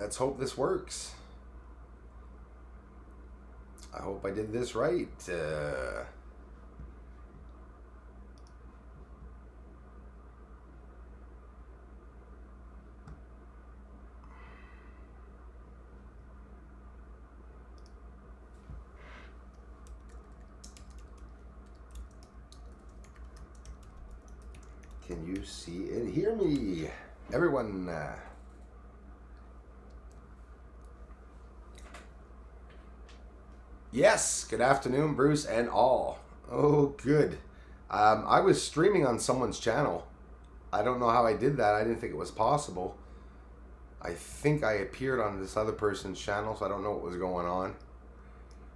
Let's hope this works. I hope I did this right. Can you see and hear me? Everyone, yes, good afternoon, Bruce and all. Oh, good. I was streaming on someone's channel. I don't know how I did that. I didn't think it was possible. I think I appeared on this other person's channel, so I don't know what was going on.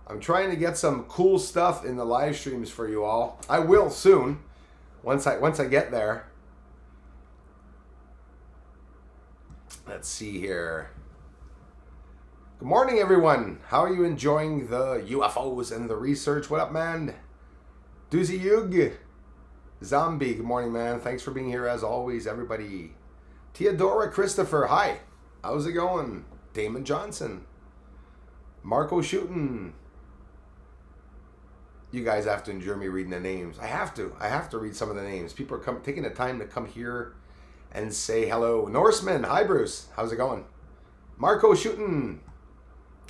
I'm trying to get some cool stuff in the live streams for you all. I will soon. Once I get there. Let's see here. Good morning, everyone. How are you enjoying the UFOs and the research? What up, man? Doozy Yug. Zombie, good morning, man. Thanks for being here as always, everybody. Theodora Christopher, hi. How's it going? Damon Johnson. Marco Shootin'. You guys have to endure me reading the names. I have to read some of the names. People are taking the time to come here and say hello. Norseman, hi Bruce. How's it going? Marco Shootin'.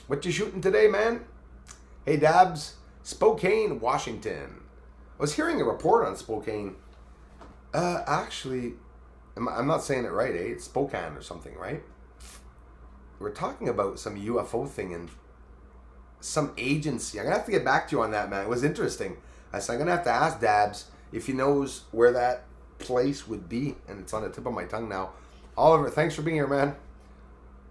What you shooting today, man? Hey Dabs. Spokane, Washington. I was hearing a report on Spokane. Actually, I'm not saying it right, eh? It's Spokane or something, right? We're talking about some UFO thing and some agency. I'm going to have to get back to you on that, man. It was interesting. So I'm going to have to ask Dabs if he knows where that place would be. And it's on the tip of my tongue now. Oliver, thanks for being here, man.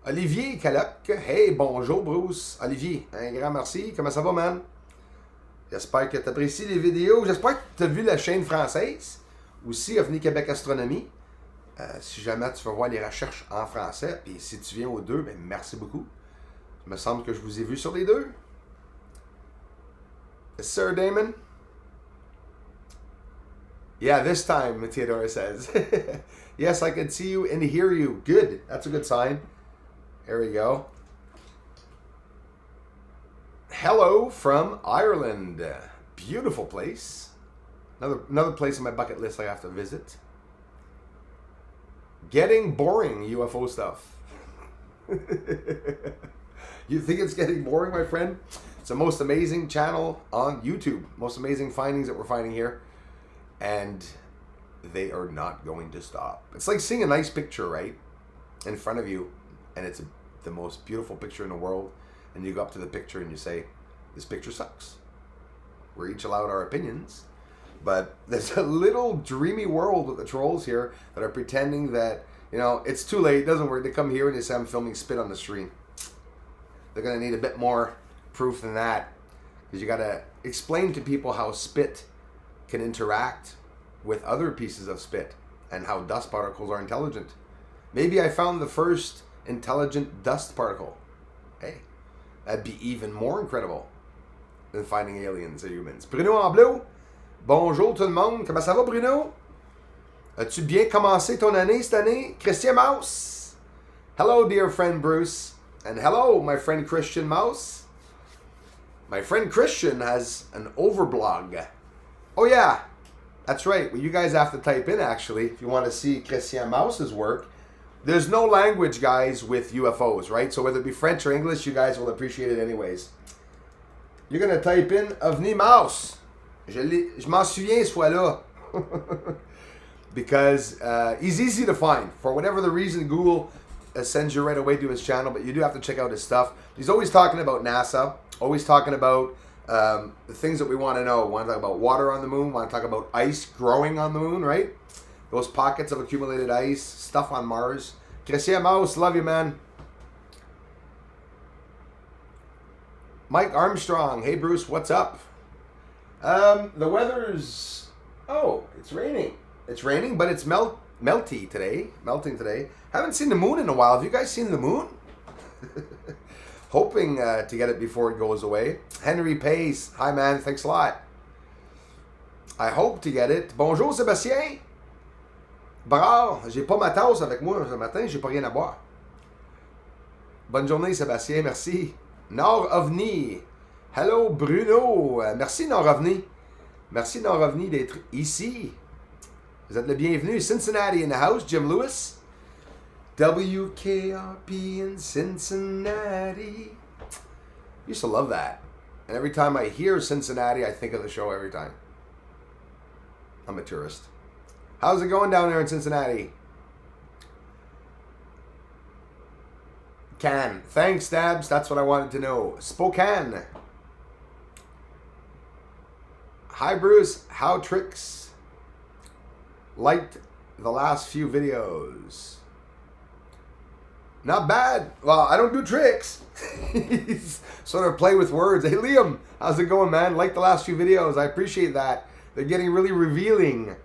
Olivier Caloc. Hey, bonjour, Bruce. Olivier, un grand merci. Comment ça va, man? J'espère que tu apprécies les vidéos. J'espère que tu as vu la chaîne française. Aussi, OVNI Québec Astronomie. Si jamais tu veux voir les recherches en français, et si tu viens aux deux, ben merci beaucoup. Il me semble que je vous ai vu sur les deux. Yes, sir, Damon. Yeah, this time, Theodora says. Yes, I can see you and hear you. Good. That's a good sign. There we go. Hello from Ireland. Beautiful place. Another place on my bucket list I have to visit. Getting boring UFO stuff. You think it's getting boring, my friend? It's the most amazing channel on YouTube. Most amazing findings that we're finding here. And they are not going to stop. It's like seeing a nice picture, right? In front of you. And it's the most beautiful picture in the world. And you go up to the picture and you say, this picture sucks. We're each allowed our opinions. But there's a little dreamy world with the trolls here that are pretending that, you know, it's too late. It doesn't work. They come here and they say I'm filming spit on the stream. They're going to need a bit more proof than that. Because you got to explain to people how spit can interact with other pieces of spit. And how dust particles are intelligent. Maybe I found the first intelligent dust particle. Hey, that'd be even more incredible than finding aliens or humans. Bruno en bleu. Bonjour tout le monde. Comment ça va, Bruno? As-tu bien commencé ton année cette année? Christian Mouse. Hello, dear friend Bruce. And hello, my friend Christian Mouse. My friend Christian has an overblog. Oh, yeah. That's right. Well, you guys have to type in, actually, if you want to see Christian Mouse's work. There's no language, guys, with UFOs, right? So whether it be French or English, you guys will appreciate it anyways. You're going to type in OVNI Mouse. Je m'en souviens ce fois-là. Because he's easy to find. For whatever the reason, Google sends you right away to his channel, but you do have to check out his stuff. He's always talking about NASA, always talking about the things that we want to know. We want to talk about water on the moon, we want to talk about ice growing on the moon, right? Those pockets of accumulated ice, stuff on Mars. Christian Mouse, love you, man. Mike Armstrong, hey Bruce, what's up? The weather's, oh, it's raining. It's raining, but it's melting today. Haven't seen the moon in a while. Have you guys seen the moon? Hoping to get it before it goes away. Henry Pace, hi man, thanks a lot. I hope to get it. Bonjour Sébastien. Bravo, j'ai pas ma tasse avec moi ce matin, j'ai pas rien à boire. Bonne journée, Sébastien. Merci. Nord OVNI. Hello, Bruno. Merci, Nord OVNI. Merci, Nord OVNI, d'être ici. Vous êtes le bienvenu. Cincinnati in the house. Jim Lewis. WKRP in Cincinnati. Used to love that. And every time I hear Cincinnati, I think of the show every time. I'm a tourist. How's it going down there in Cincinnati? Can. Thanks, Stabs. That's what I wanted to know. Spokane. Hi, Bruce. How tricks? Liked the last few videos. Not bad. Well, I don't do tricks. Sort of play with words. Hey, Liam. How's it going, man? Like the last few videos. I appreciate that. They're getting really revealing.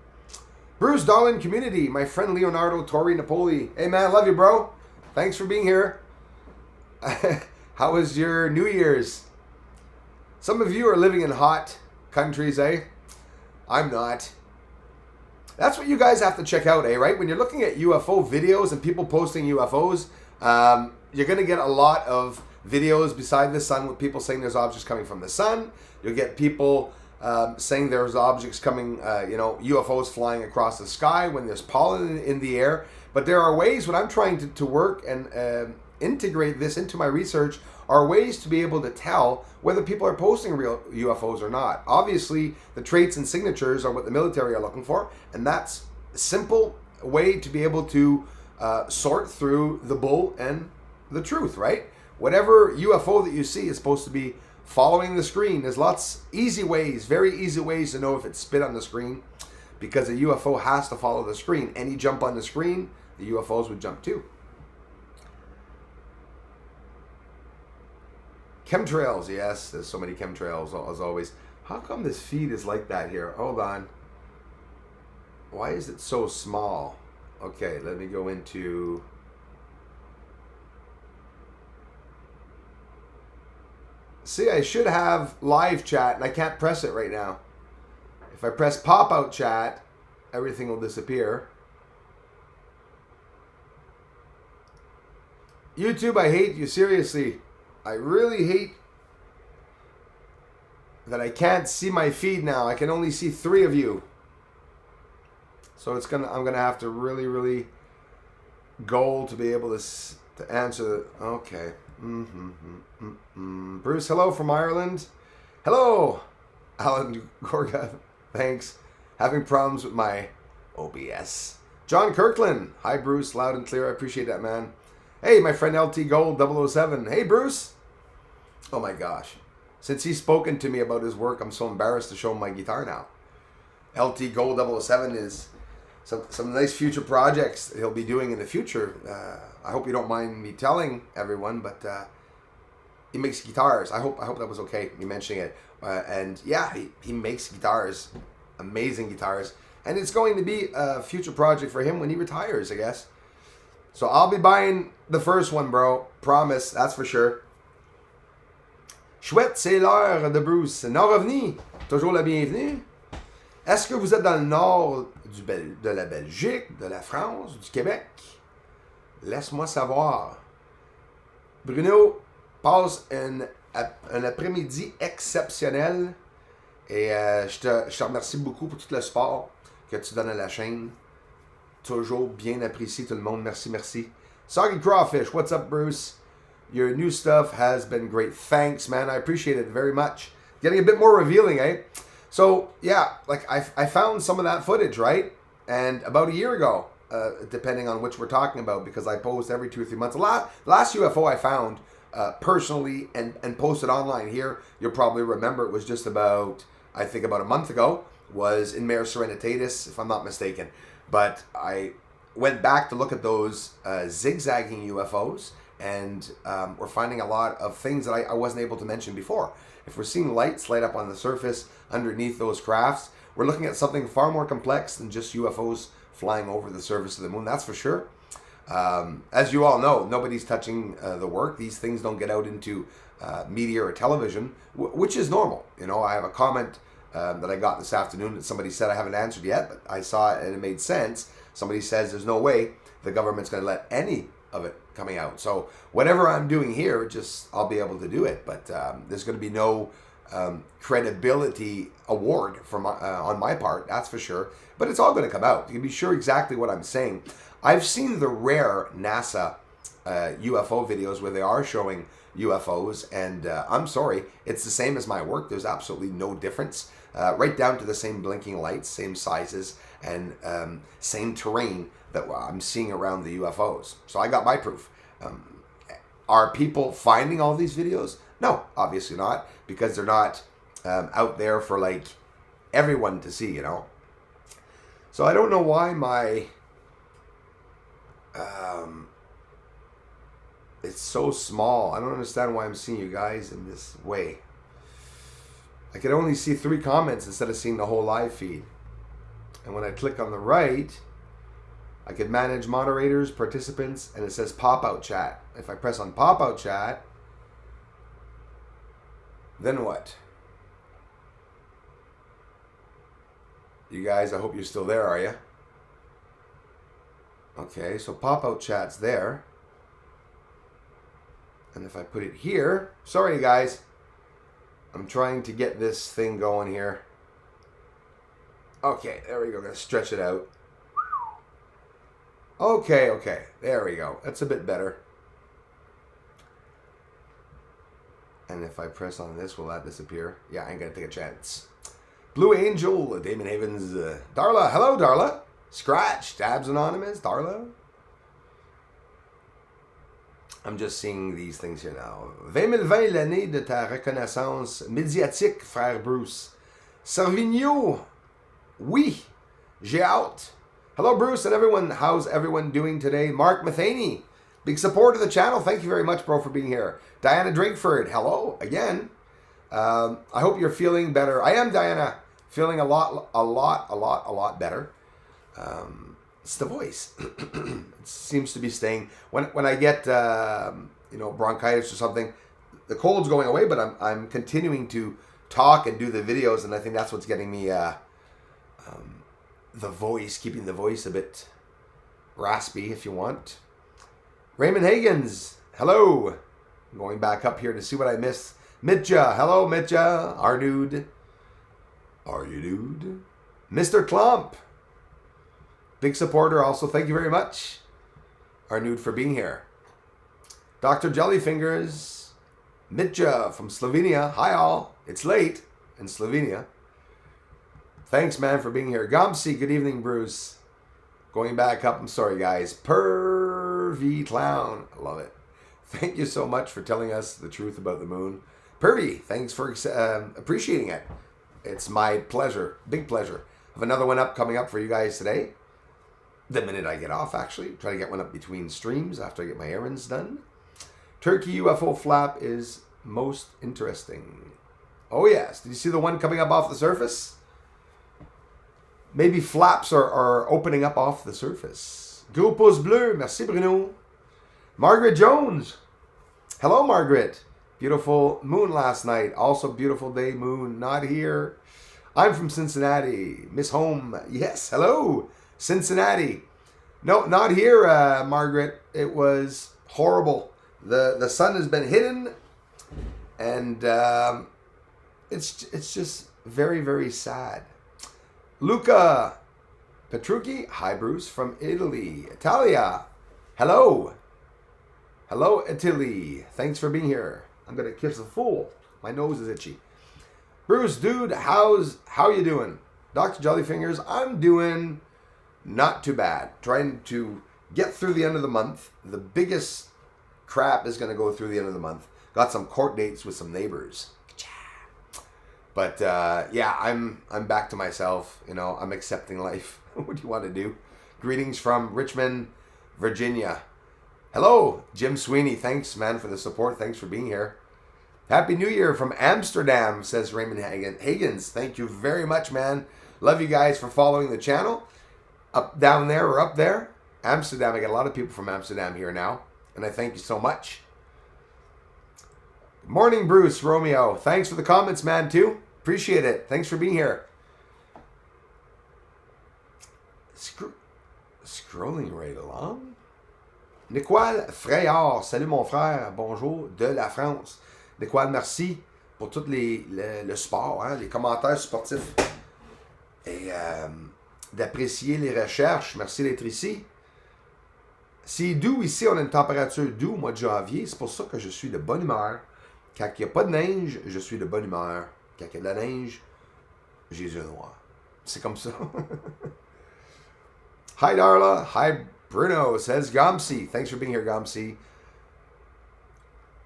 Bruce Darlin Community. My friend Leonardo Torri Napoli. Hey, man. Love you, bro. Thanks for being here. How was your New Year's? Some of you are living in hot countries, eh? I'm not. That's what you guys have to check out, eh? Right? When you're looking at UFO videos and people posting UFOs, you're going to get a lot of videos beside the sun with people saying there's objects coming from the sun. You'll get people saying there's objects coming, UFOs flying across the sky when there's pollen in the air. But there are ways, when I'm trying to work and integrate this into my research, are ways to be able to tell whether people are posting real UFOs or not. Obviously, the traits and signatures are what the military are looking for, and that's a simple way to be able to sort through the bull and the truth, right? Whatever UFO that you see is supposed to be following the screen. There's lots easy ways, very easy ways to know if it's spit on the screen, because a UFO has to follow the screen. Any jump on the screen, the UFOs would jump too. Chemtrails, yes, there's so many chemtrails as always. How come this feed is like that here? Hold on. Why is it so small? Okay, let me go into... See, I should have live chat, and I can't press it right now. If I press pop-out chat, everything will disappear. YouTube, I hate you, seriously. I really hate that I can't see my feed now. I can only see 3 of you. So I'm gonna have to really go to be able to answer. Okay. Bruce, hello from Ireland. Hello, Alan Gorga. Thanks. Having problems with my OBS. John Kirkland. Hi, Bruce. Loud and clear. I appreciate that, man. Hey, my friend LT Gold 007. Hey, Bruce. Oh my gosh. Since he's spoken to me about his work, I'm so embarrassed to show him my guitar now. LT Gold 007 is some nice future projects he'll be doing in the future. I hope you don't mind me telling everyone, but he makes guitars. I hope that was okay, me mentioning it. And yeah, he makes guitars, amazing guitars. And it's going to be a future project for him when he retires, I guess. So I'll be buying the first one, bro. Promise, that's for sure. Chouette, c'est l'heure de Bruce. Nord OVNI, toujours la bienvenue. Est-ce que vous êtes dans le nord de la Belgique, de la France, du Québec? Laisse-moi savoir. Bruno, passe un après-midi exceptionnel. Et je te remercie beaucoup pour tout le support que tu donnes à la chaîne. Toujours bien apprécié tout le monde. Merci. Soggy Crawfish, what's up, Bruce? Your new stuff has been great. Thanks, man. I appreciate it very much. Getting a bit more revealing, eh? So, yeah, like I found some of that footage, right? And about a year ago, depending on which we're talking about, because I post every 2 or 3 months. Last UFO I found personally and posted online here, you'll probably remember it was just about, I think about a month ago, was in Mare Serenitatis, if I'm not mistaken. But I went back to look at those zigzagging UFOs, and we're finding a lot of things that I wasn't able to mention before. If we're seeing lights light up on the surface underneath those crafts, we're looking at something far more complex than just UFOs flying over the surface of the moon, that's for sure. As you all know, nobody's touching the work. These things don't get out into media or television, which is normal. You know, I have a comment that I got this afternoon that somebody said I haven't answered yet, but I saw it and it made sense. Somebody says there's no way the government's going to let any of it coming out. So whatever I'm doing here, just I'll be able to do it. But there's going to be no credibility award from on my part, that's for sure. But it's all going to come out. You can be sure exactly what I'm saying. I've seen the rare NASA UFO videos where they are showing UFOs, and I'm sorry, it's the same as my work. There's absolutely no difference. Right down to the same blinking lights, same sizes, and same terrain that I'm seeing around the UFOs. So I got my proof. Are people finding all these videos? No, obviously not, because they're not out there for like everyone to see, you know. So I don't know why my it's so small. I don't understand why I'm seeing you guys in this way. I could only see 3 comments instead of seeing the whole live feed. And when I click on the right, I could manage moderators, participants, and it says pop-out chat. If I press on pop-out chat, then what? You guys, I hope you're still there, are you? Okay, so pop-out chat's there. And if I put it here, sorry guys, I'm trying to get this thing going here. Okay, there we go. Gonna stretch it out. Okay, there we go. That's a bit better. And if I press on this, will that disappear? Yeah, I ain't gonna take a chance. Blue Angel, Damon Havens, Darla. Hello, Darla. Scratch, Tabs Anonymous, Darla. I'm just seeing these things here now. 2020, l'année de ta reconnaissance médiatique, frère Bruce. Servigno, oui, j'ai hâte. Hello, Bruce, and everyone. How's everyone doing today? Mark Matheny, big support of the channel. Thank you very much, bro, for being here. Diana Drinkford, hello again. I hope you're feeling better. I am, Diana, feeling a lot better. It's the voice. It seems to be staying. When I get bronchitis or something, the cold's going away, but I'm continuing to talk and do the videos, and I think that's what's getting me the voice, keeping the voice a bit raspy, if you want. Raymond Higgins, hello. I'm going back up here to see what I missed. Mitja, hello, Mitja. Arnude. Are you dude? Mr. Klump. Big supporter also. Thank you very much, Arnude, for being here. Dr. Jellyfingers. Mitja from Slovenia. Hi, all. It's late in Slovenia. Thanks, man, for being here. Gomsi, good evening, Bruce. Going back up. I'm sorry, guys. Pervy Clown. I love it. Thank you so much for telling us the truth about the moon. Pervy, thanks for appreciating it. It's my pleasure. Big pleasure. I have another one coming up for you guys today. The minute I get off, actually. Try to get one up between streams after I get my errands done. Turkey UFO flap is most interesting. Oh, yes. Did you see the one coming up off the surface? Maybe flaps are opening up off the surface. Gros pouce bleu. Merci, Bruno. Margaret Jones. Hello, Margaret. Beautiful moon last night. Also beautiful day, moon. Not here. I'm from Cincinnati. Miss Home. Yes, hello. Cincinnati. No, not here, Margaret. It was horrible. The sun has been hidden, and it's just very, very sad. Luca Petrucci. Hi, Bruce, from Italy. Italia. Hello. Hello, Italy. Thanks for being here. I'm gonna kiss a fool. My nose is itchy. Bruce, dude, how you doing? Dr. Jellyfingers, I'm doing not too bad. Trying to get through the end of the month. The biggest crap is gonna go through the end of the month. Got some court dates with some neighbors. But yeah, I'm back to myself. You know, I'm accepting life. What do you want to do? Greetings from Richmond, Virginia. Hello, Jim Sweeney. Thanks, man, for the support. Thanks for being here. Happy New Year from Amsterdam, says Raymond Higgins. Thank you very much, man. Love you guys for following the channel. Up, down there, or up there. Amsterdam. I got a lot of people from Amsterdam here now, and I thank you so much. Good morning, Bruce, Romeo. Thanks for the comments, man, too. Appreciate it. Thanks for being here. Scrolling right along. Nicoal Frayard, salut mon frère, bonjour, de la France. Nicoal, merci pour tout le sport, hein, les commentaires sportifs et d'apprécier les recherches. Merci d'être ici. C'est doux ici, on a une température doux au mois de janvier. C'est pour ça que je suis de bonne humeur. Quand il n'y a pas de neige, je suis de bonne humeur. Quand il y a de la neige, j'ai les yeux noirs. C'est comme ça. Hi Darla. Hi Bruno, says Gomsi. Thanks for being here, Gomsi.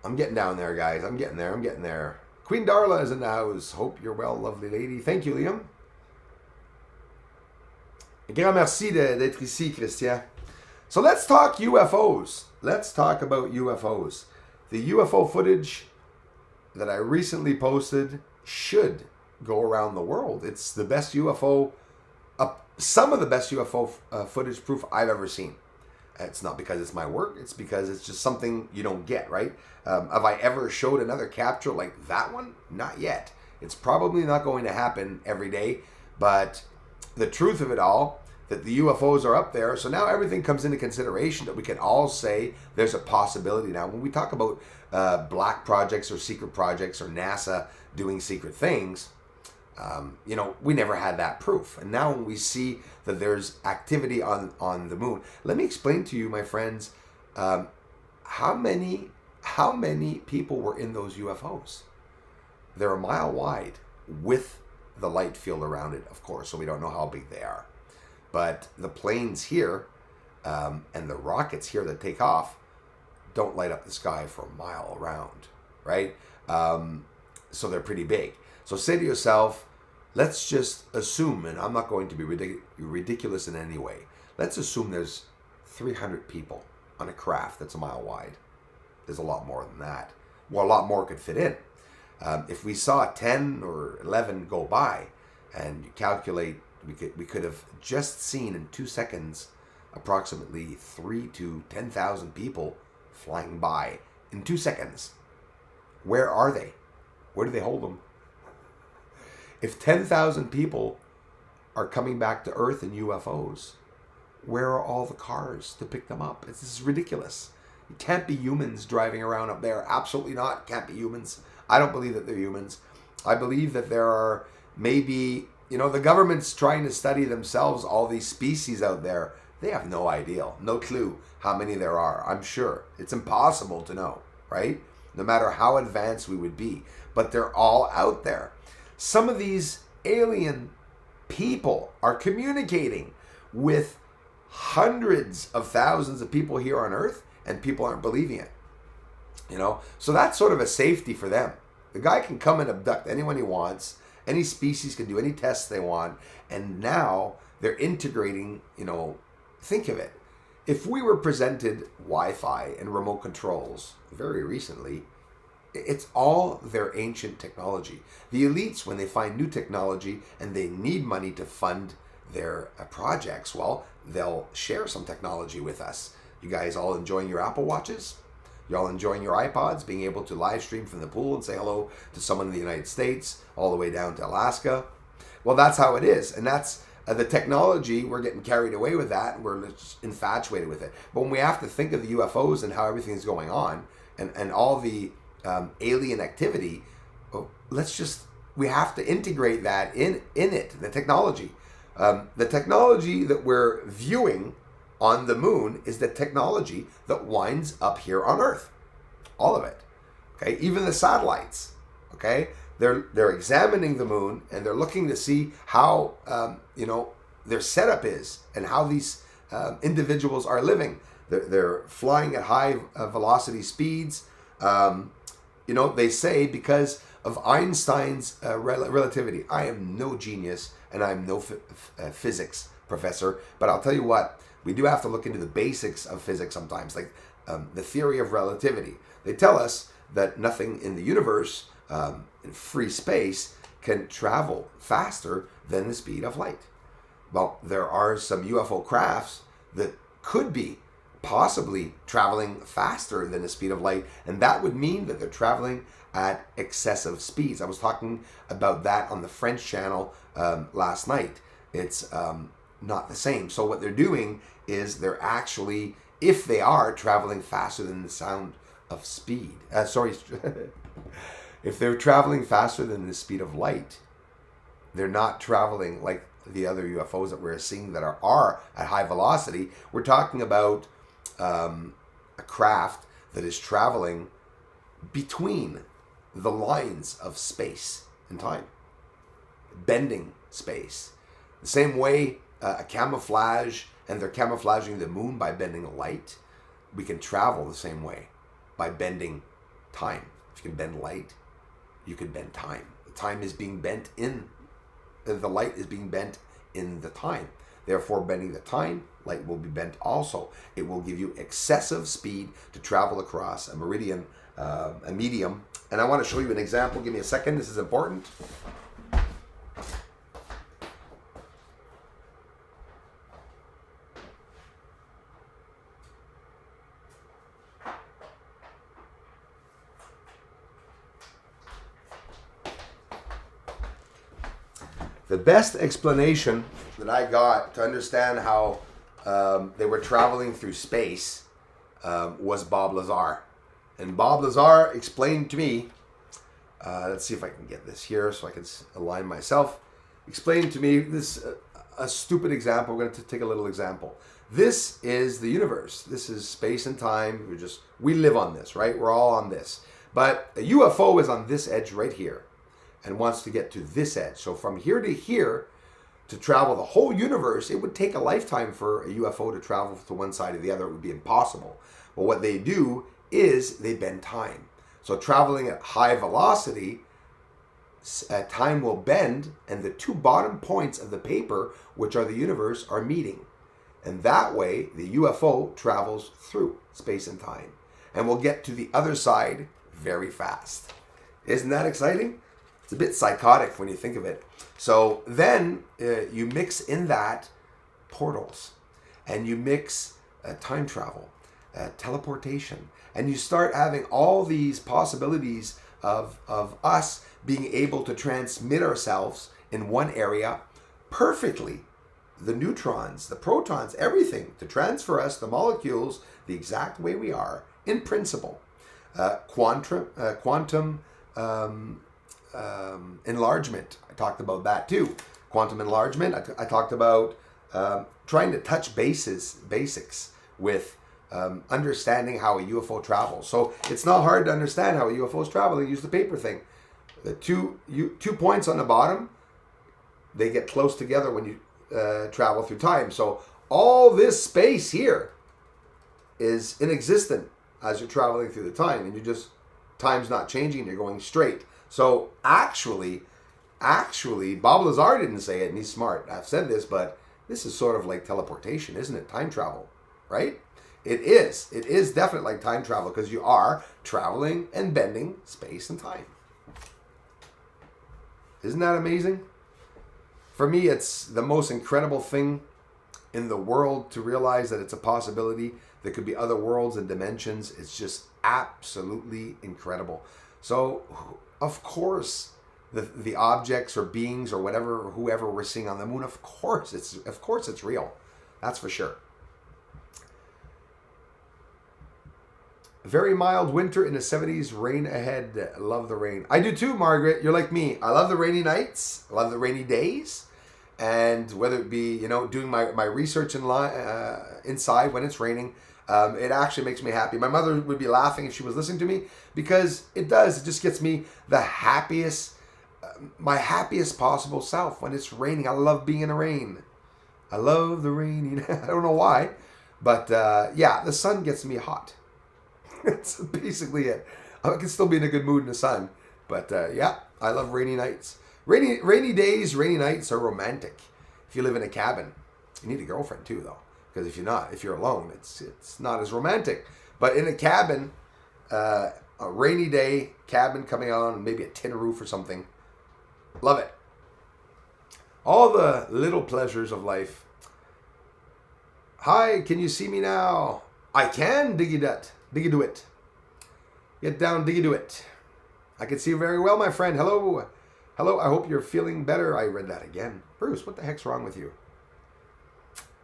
I'm getting down there, guys. I'm getting there. Queen Darla is in the house. Hope you're well, lovely lady. Thank you, Liam. Grand merci d'être ici, Christian. So let's talk UFOs. Let's talk about UFOs. The UFO footage that I recently posted should go around the world. It's the best UFO, some of the best UFO footage proof I've ever seen. It's not because it's my work. It's because it's just something you don't get, right? Have I ever showed another capture like that one? Not yet. It's probably not going to happen every day. But the truth of it all, that the UFOs are up there. So now everything comes into consideration that we can all say there's a possibility. Now, when we talk about black projects or secret projects or NASA doing secret things, we never had that proof. And now when we see that there's activity on the moon, let me explain to you, my friends, how many people were in those UFOs. They're a mile wide with the light field around it, of course, so we don't know how big they are. But the planes here and the rockets here that take off don't light up the sky for a mile around, right? So they're pretty big. So say to yourself, let's just assume, and I'm not going to be ridiculous in any way, let's assume there's 300 people on a craft that's a mile wide. There's a lot more than that. Well, a lot more could fit in. If we saw 10 or 11 go by, and you calculate, we could have just seen in 2 seconds approximately 3 to 10,000 people flying by in 2 seconds. Where are they? Where do they hold them? If 10,000 people are coming back to Earth in UFOs, where are all the cars to pick them up? This is ridiculous. It can't be humans driving around up there. Absolutely not. Can't be humans. I don't believe that they're humans. I believe that there are maybe, the government's trying to study themselves, all these species out there. They have no idea, no clue how many there are, I'm sure. It's impossible to know, right? No matter how advanced we would be. But they're all out there. Some of these alien people are communicating with hundreds of thousands of people here on Earth, and people aren't believing it. So that's sort of a safety for them. The guy can come and abduct anyone he wants. Any species can do any tests they want. And now they're integrating, think of it. If we were presented Wi-Fi and remote controls very recently, it's all their ancient technology. The elites, when they find new technology and they need money to fund their projects, well, they'll share some technology with us. You guys all enjoying your Apple Watches? You all enjoying your iPods, being able to live stream from the pool and say hello to someone in the United States, all the way down to Alaska? Well, that's how it is. And that's the technology. We're getting carried away with that, and we're just infatuated with it. But when we have to think of the UFOs and how everything's going on, and all the alien activity, we have to integrate that in it, the technology. The technology that we're viewing on the moon is the technology that winds up here on Earth. All of it. Okay, even the satellites. Okay, they're examining the moon, and they're looking to see how their setup is and how these individuals are living. They're flying at high velocity speeds. They say because of Einstein's relativity. I am no genius, and I'm no physics professor, but I'll tell you what, we do have to look into the basics of physics sometimes, like the theory of relativity. They tell us that nothing in the universe, in free space, can travel faster than the speed of light. Well, there are some UFO crafts that could be possibly traveling faster than the speed of light, and that would mean that they're traveling at excessive speeds. I was talking about that on the French channel last night. It's not the same. So what they're doing is they're actually if they are traveling faster than the sound of speed, if they're traveling faster than the speed of light, they're not traveling like the other UFOs that we're seeing that are at high velocity. We're talking about a craft that is traveling between the lines of space and time, bending space. The same way a camouflage, and they're camouflaging the moon by bending light, we can travel the same way by bending time. If you can bend light, you can bend time. The time is being bent in, the light is being bent in the time. Therefore, bending the time, light will be bent also. It will give you excessive speed to travel across a meridian, a medium. And I want to show you an example. Give me a second. This is important. The best explanation that I got to understand how they were traveling through space was Bob Lazar. And Bob Lazar explained to me, let's see if I can get this here so I can align myself, explained to me this, a stupid example. We're going to take a little example. This is the universe. This is space and time. We live on this, right? We're all on this. But a UFO is on this edge right here and wants to get to this edge. So from here to here, to travel the whole universe, it would take a lifetime for a UFO to travel to one side or the other. It would be impossible. But what they do is they bend time. So traveling at high velocity, time will bend, and the two bottom points of the paper, which are the universe, are meeting. And that way, the UFO travels through space and time and will get to the other side very fast. Isn't that exciting? It's a bit psychotic when you think of it. So then you mix in that portals, and you mix time travel, teleportation, and you start having all these possibilities of us being able to transmit ourselves in one area perfectly. The neutrons, the protons, everything to transfer us, the molecules, the exact way we are in principle. Quantum enlargement. I talked about that too. Quantum enlargement. I talked about trying to touch basics with understanding how a UFO travels. So it's not hard to understand how a UFO is traveling. Use the paper thing. The two points on the bottom, they get close together when you travel through time. So all this space here is inexistent as you're traveling through the time, and time's not changing. You're going straight. So actually, Bob Lazar didn't say it, and he's smart. I've said this, but this is sort of like teleportation, isn't it? Time travel, right? It is. It is definitely like time travel because you are traveling and bending space and time. Isn't that amazing? For me, it's the most incredible thing in the world to realize that it's a possibility. There could be other worlds and dimensions. It's just absolutely incredible. So, of course, the objects or beings or whatever, or whoever we're seeing on the moon, of course it's real. That's for sure. Very mild winter in the 70s, rain ahead. Love the rain. I do too, Margaret. You're like me. I love the rainy nights. I love the rainy days. And whether it be, doing my research inside when it's raining, it actually makes me happy. My mother would be laughing if she was listening to me because it does. It just gets me the happiest, my happiest possible self when it's raining. I love being in the rain. I love the rain. I don't know why. But yeah, the sun gets me hot. That's basically it. I can still be in a good mood in the sun. But yeah, I love rainy nights. Rainy days, rainy nights are romantic. If you live in a cabin, you need a girlfriend too, though. Because if you're alone, it's not as romantic. But in a cabin, a rainy day, cabin coming on, maybe a tin roof or something. Love it. All the little pleasures of life. Hi, can you see me now? I can, diggy do it. Get down, diggy do it. I can see you very well, my friend. Hello. Hello, I hope you're feeling better. I read that again. Bruce, what the heck's wrong with you?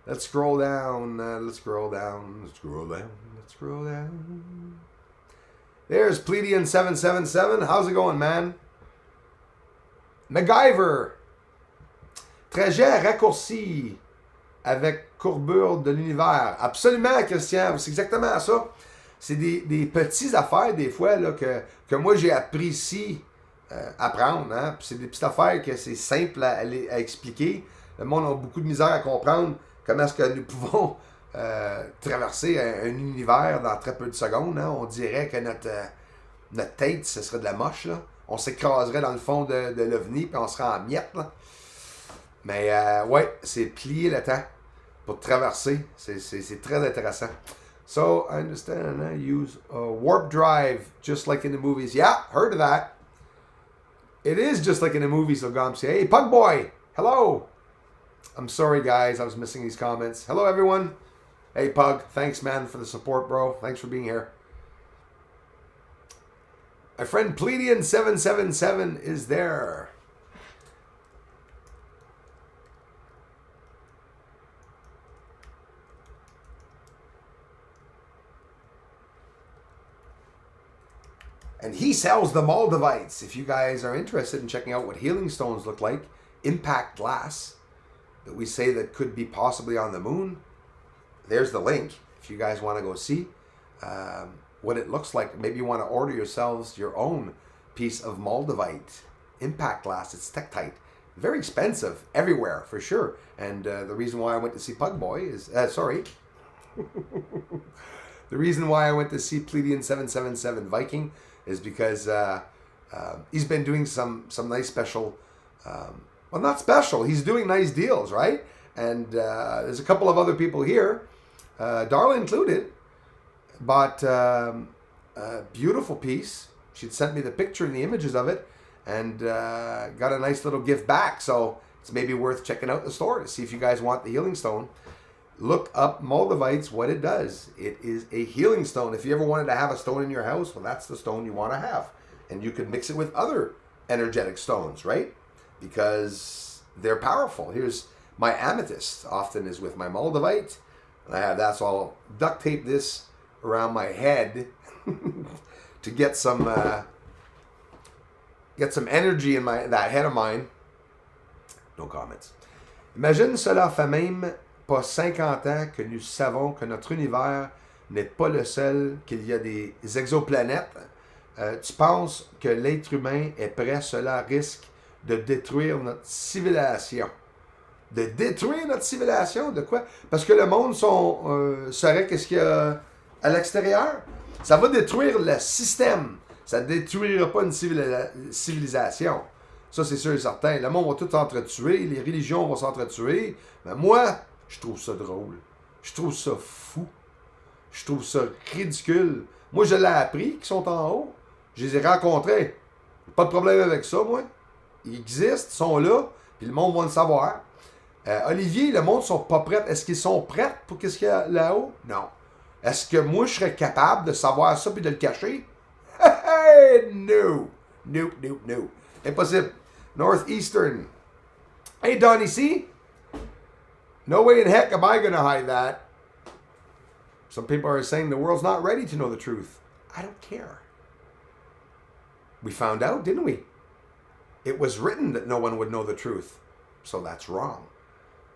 Let's scroll down. Let's scroll down. Let's scroll down. Let's scroll down. There's Pleiadian777. How's it going, man? MacGyver. Trajet raccourci avec courbure de l'univers. Absolument, Christian. C'est exactement ça. C'est des petites affaires, des fois, là, que moi, j'ai apprécié apprendre. Hein? Puis c'est des petites affaires que c'est simple à expliquer. Le monde a beaucoup de misère à comprendre comment est-ce que nous pouvons traverser un univers dans très peu de secondes. Hein? On dirait que notre tête, ce serait de la moche. Là. On s'écraserait dans le fond de l'OVNI puis on serait en miettes. Là. Mais ouais, c'est plier le temps pour traverser. C'est très intéressant. So, I understand I use a warp drive just like in the movies. Yeah, heard of that. It is just like in the movies, Logomsi. Hey, Pug Boy, hello. I'm sorry, guys. I was missing these comments. Hello, everyone. Hey, Pug. Thanks, man, for the support, bro. Thanks for being here. My friend Pleiadian777 is there. And he sells the Maldivites. If you guys are interested in checking out what healing stones look like, impact glass that we say that could be possibly on the moon, there's the link. If you guys want to go see what it looks like, maybe you want to order yourselves your own piece of Maldivite impact glass. It's Tektite. Very expensive everywhere, for sure. And the reason why I went to see Pug Boy is, the reason why I went to see Pleiadian777 Viking is because he's been doing some nice special, well, not special, he's doing nice deals, right? And there's a couple of other people here, Darla included, bought a beautiful piece. She'd sent me the picture and the images of it, and got a nice little gift back. So it's maybe worth checking out the store to see if you guys want the healing stone. Look up Maldivites, what it does. It is a healing stone. If you ever wanted to have a stone in your house, well, that's the stone you want to have. And you can mix it with other energetic stones, right? Because they're powerful. Here's my amethyst, often is with my Maldivite. And I have that, so I'll duct tape this around my head to get some energy in that head of mine. No comments. Imagine cela fait même pas 50 ans que nous savons que notre univers n'est pas le seul, qu'il y a des exoplanètes. Tu penses que l'être humain est prêt, cela risque de détruire notre civilisation. De détruire notre civilisation? De quoi? Parce que le monde saurait qu'est-ce qu'il y a à l'extérieur. Ça va détruire le système. Ça ne détruira pas une civilisation. Ça, c'est sûr et certain. Le monde va tout s'entretuer. Les religions vont s'entretuer. Mais moi, je trouve ça drôle. Je trouve ça fou. Je trouve ça ridicule. Moi, je l'ai appris qu'ils sont en haut. Je les ai rencontrés. Pas de problème avec ça, moi. Ils existent, ils sont là, puis le monde va le savoir. Olivier, le monde ne sont pas prêts. Est-ce qu'ils sont prêts pour qu'est-ce qu'il y a là-haut? Non. Est-ce que moi, je serais capable de savoir ça puis de le cacher? Hey, no. Nope, nope, no. Impossible. Northeastern. Hey, Donnie C. No way in heck am I going to hide that. Some people are saying the world's not ready to know the truth. I don't care. We found out, didn't we? It was written that no one would know the truth. So that's wrong.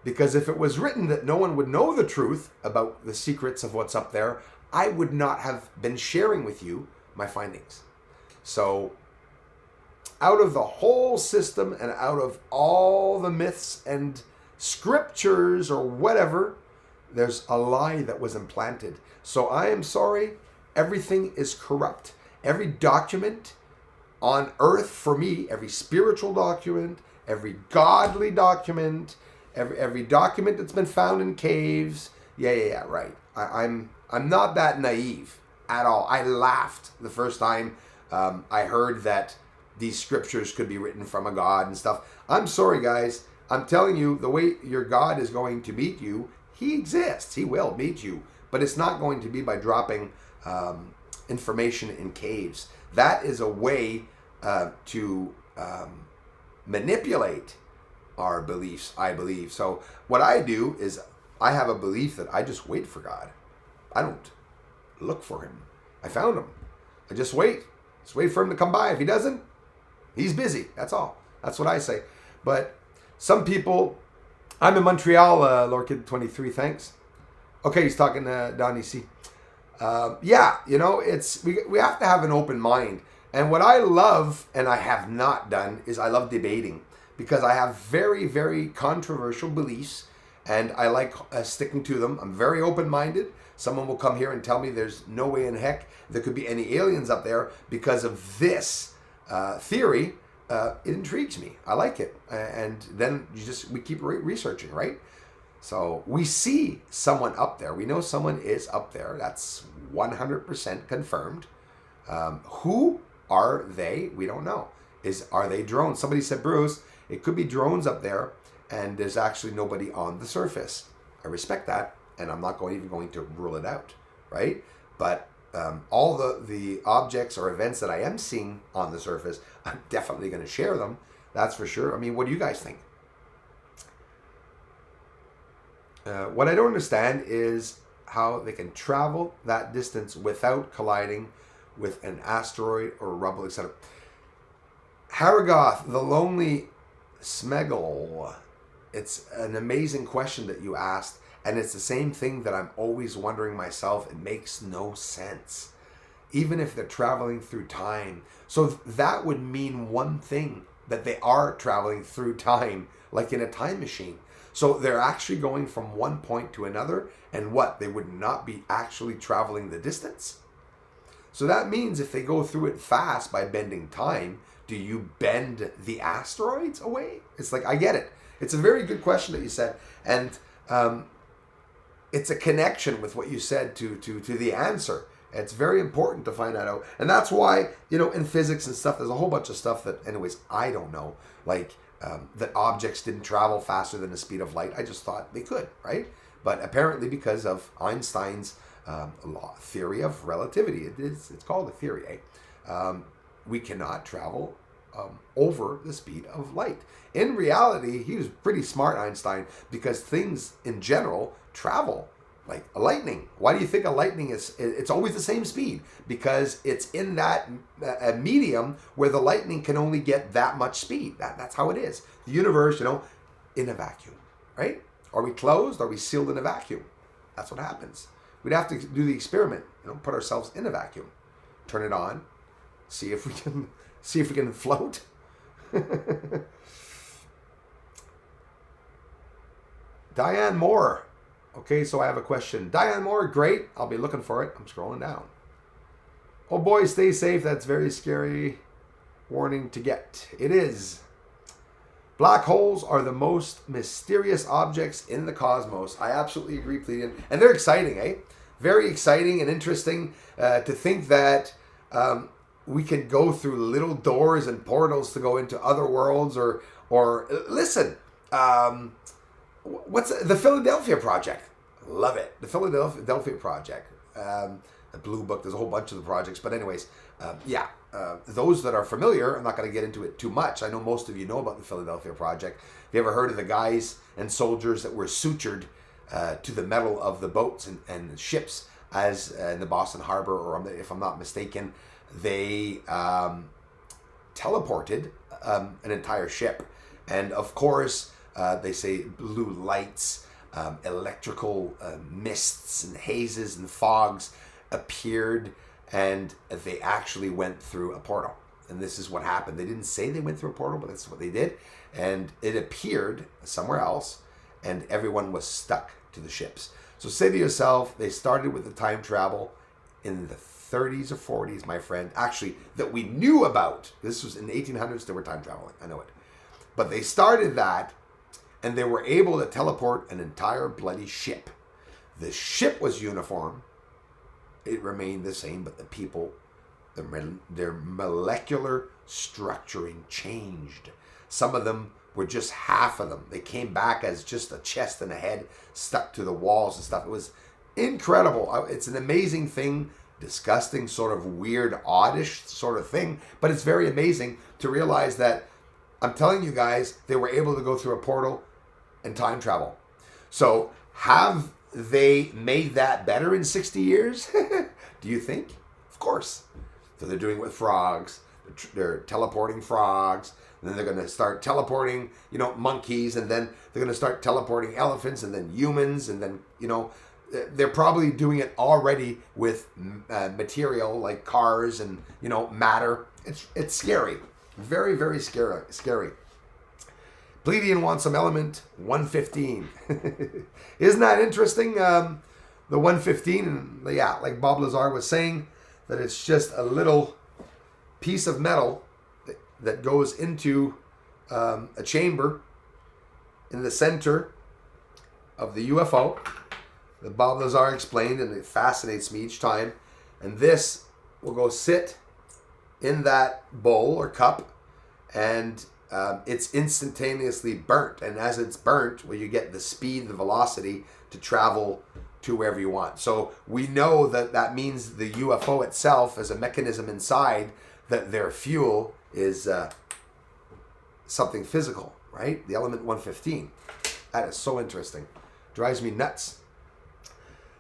Because if it was written that no one would know the truth about the secrets of what's up there, I would not have been sharing with you my findings. So out of the whole system and out of all the myths and scriptures or whatever, there's a lie that was implanted. So I am sorry, everything is corrupt. Every document on earth for me, every spiritual document, every godly document, every document that's been found in caves. Yeah, right. I'm not that naive at all. I laughed the first time I heard that these scriptures could be written from a God and stuff. I'm sorry, guys. I'm telling you, the way your God is going to meet you, he exists. He will meet you. But it's not going to be by dropping information in caves. That is a way to manipulate our beliefs, I believe. So what I do is I have a belief that I just wait for God. I don't look for him. I found him. I just wait. Just wait for him to come by. If he doesn't, he's busy. That's all. That's what I say. But some people, I'm in Montreal, Lord Kid 23, thanks. Okay, he's talking to Donnie C. Yeah, you know, it's we have to have an open mind. And what I love, and I have not done, is I love debating. Because I have very, very controversial beliefs. And I like sticking to them. I'm very open-minded. Someone will come here and tell me there's no way in heck there could be any aliens up there because of this theory. It intrigues me. I like it. And then we keep researching, right? So we see someone up there. We know someone is up there. That's 100% confirmed. Who are they? We don't know. Are they drones? Somebody said, Bruce, it could be drones up there and there's actually nobody on the surface. I respect that, and I'm not even going to rule it out, right? But all the objects or events that I am seeing on the surface, I'm definitely going to share them. That's for sure. I mean, what do you guys think? What I don't understand is how they can travel that distance without colliding with an asteroid or rubble, etc. Haragoth, the Lonely Smeggle. It's an amazing question that you asked, and it's the same thing that I'm always wondering myself. It makes no sense. Even if they're traveling through time. So that would mean one thing, that they are traveling through time, like in a time machine. So they're actually going from one point to another, and what? They would not be actually traveling the distance? So that means if they go through it fast by bending time, do you bend the asteroids away? It's like, I get it. It's a very good question that you said. And it's a connection with what you said to the answer. It's very important to find that out. And that's why, you know, in physics and stuff, there's a whole bunch of stuff that, anyways, I don't know. Like that objects didn't travel faster than the speed of light. I just thought they could, right? But apparently because of Einstein's theory of relativity, it's called a theory, we cannot travel over the speed of light. In reality, he was pretty smart, Einstein, because things in general travel like a lightning. Why do you think a lightning it's always the same speed? Because it's in that medium where the lightning can only get that much speed. That's how it is. The universe, you know, in a vacuum, right? Are we closed? Are we sealed in a vacuum? That's what happens. We'd have to do the experiment, you know, put ourselves in a vacuum, turn it on, see if we can float. Diane Moore. Okay, so I have a question. Diane Moore, great. I'll be looking for it. I'm scrolling down. Oh boy, stay safe. That's very scary warning to get. It is. Black holes are the most mysterious objects in the cosmos. I absolutely agree, Pledian. And they're exciting, eh? Very exciting and interesting to think that we can go through little doors and portals to go into other worlds or listen, what's the Philadelphia Project? Love it. The Philadelphia Project. The Blue Book, there's a whole bunch of the projects. But anyways, those that are familiar, I'm not going to get into it too much. I know most of you know about the Philadelphia Project. Have you ever heard of the guys and soldiers that were sutured to the metal of the boats and ships as in the Boston Harbor, or if I'm not mistaken, they teleported an entire ship. And of course, they say blue lights, electrical mists and hazes and fogs appeared, and they actually went through a portal. And this is what happened. They didn't say they went through a portal, but that's what they did. And it appeared somewhere else, and everyone was stuck to the ships. So say to yourself, they started with the time travel in the 30s or 40s, my friend. Actually, that we knew about. This was in the 1800s, they were time traveling. I know it. But they started that, and they were able to teleport an entire bloody ship. The ship was uniform. It remained the same, but the people, their molecular structuring changed. Some of them were just half of them. They came back as just a chest and a head stuck to the walls and stuff. It was incredible. It's an amazing thing, disgusting, sort of weird, oddish sort of thing, but it's very amazing to realize that, I'm telling you guys, they were able to go through a portal and time travel. So Have they made that better in 60 years? Do you think? Of course. So they're doing it with frogs. They're teleporting frogs. And then they're going to start teleporting, monkeys. And then they're going to start teleporting elephants and then humans. And then, they're probably doing it already with material like cars and, matter. It's scary. Very, very scary. Pleiadian wants some element 115. Isn't that interesting? The 115, yeah, like Bob Lazar was saying, that it's just a little piece of metal that goes into a chamber in the center of the UFO that Bob Lazar explained, and it fascinates me each time. And this will go sit in that bowl or cup, and it's instantaneously burnt. And as it's burnt, well, you get the speed, the velocity to travel to wherever you want. So we know that means the UFO itself as a mechanism inside, that their fuel is something physical, right? The element 115. That is so interesting. Drives me nuts.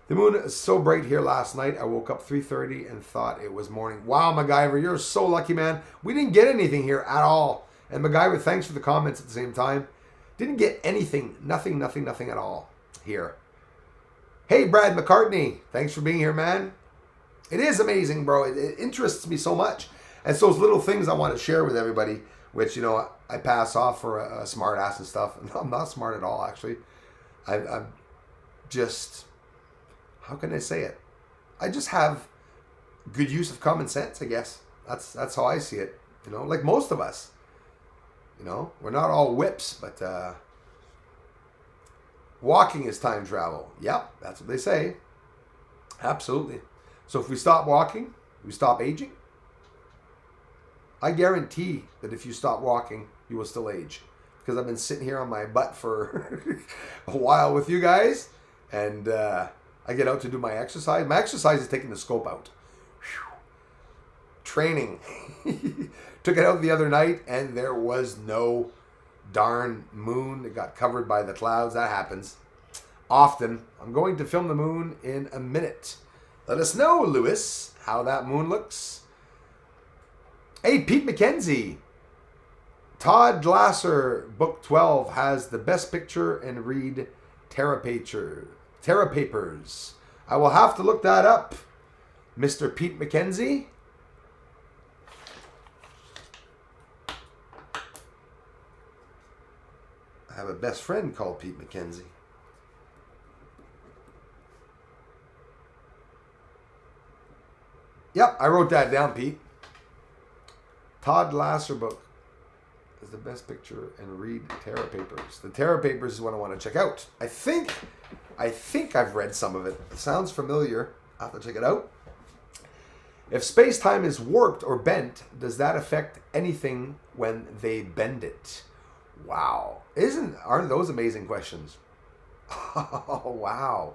The moon is so bright here last night. I woke up 3:30 and thought it was morning. Wow, MacGyver, you're so lucky, man. We didn't get anything here at all. And MacGyver, thanks for the comments at the same time. Didn't get anything. Nothing at all here. Hey, Brad McCartney. Thanks for being here, man. It is amazing, bro. It interests me so much. And it's those little things I want to share with everybody, which, I pass off for a smart ass and stuff. I'm not smart at all, actually. I'm just, how can I say it? I just have good use of common sense, I guess. That's how I see it. Like most of us. We're not all whips, but walking is time travel. Yep, that's what they say. Absolutely. So if we stop walking, we stop aging. I guarantee that if you stop walking, you will still age. Because I've been sitting here on my butt for a while with you guys. And I get out to do my exercise. My exercise is taking the scope out. Whew. Training. Took it out the other night and there was no darn moon. It got covered by the clouds. That happens often. I'm going to film the moon in a minute. Let us know, Lewis, how that moon looks. Hey, Pete McKenzie. Todd Glasser, book 12, has the best picture and read Terra Papers. I will have to look that up, Mr. Pete McKenzie. I have a best friend called Pete McKenzie. Yep, I wrote that down, Pete. Todd Lasser book is the best picture and read Terra Papers. The Terra Papers is what I want to check out. I think I've read some of it. It sounds familiar. I'll have to check it out. If space-time is warped or bent, does that affect anything when they bend it? Wow. Aren't those amazing questions? Oh, wow.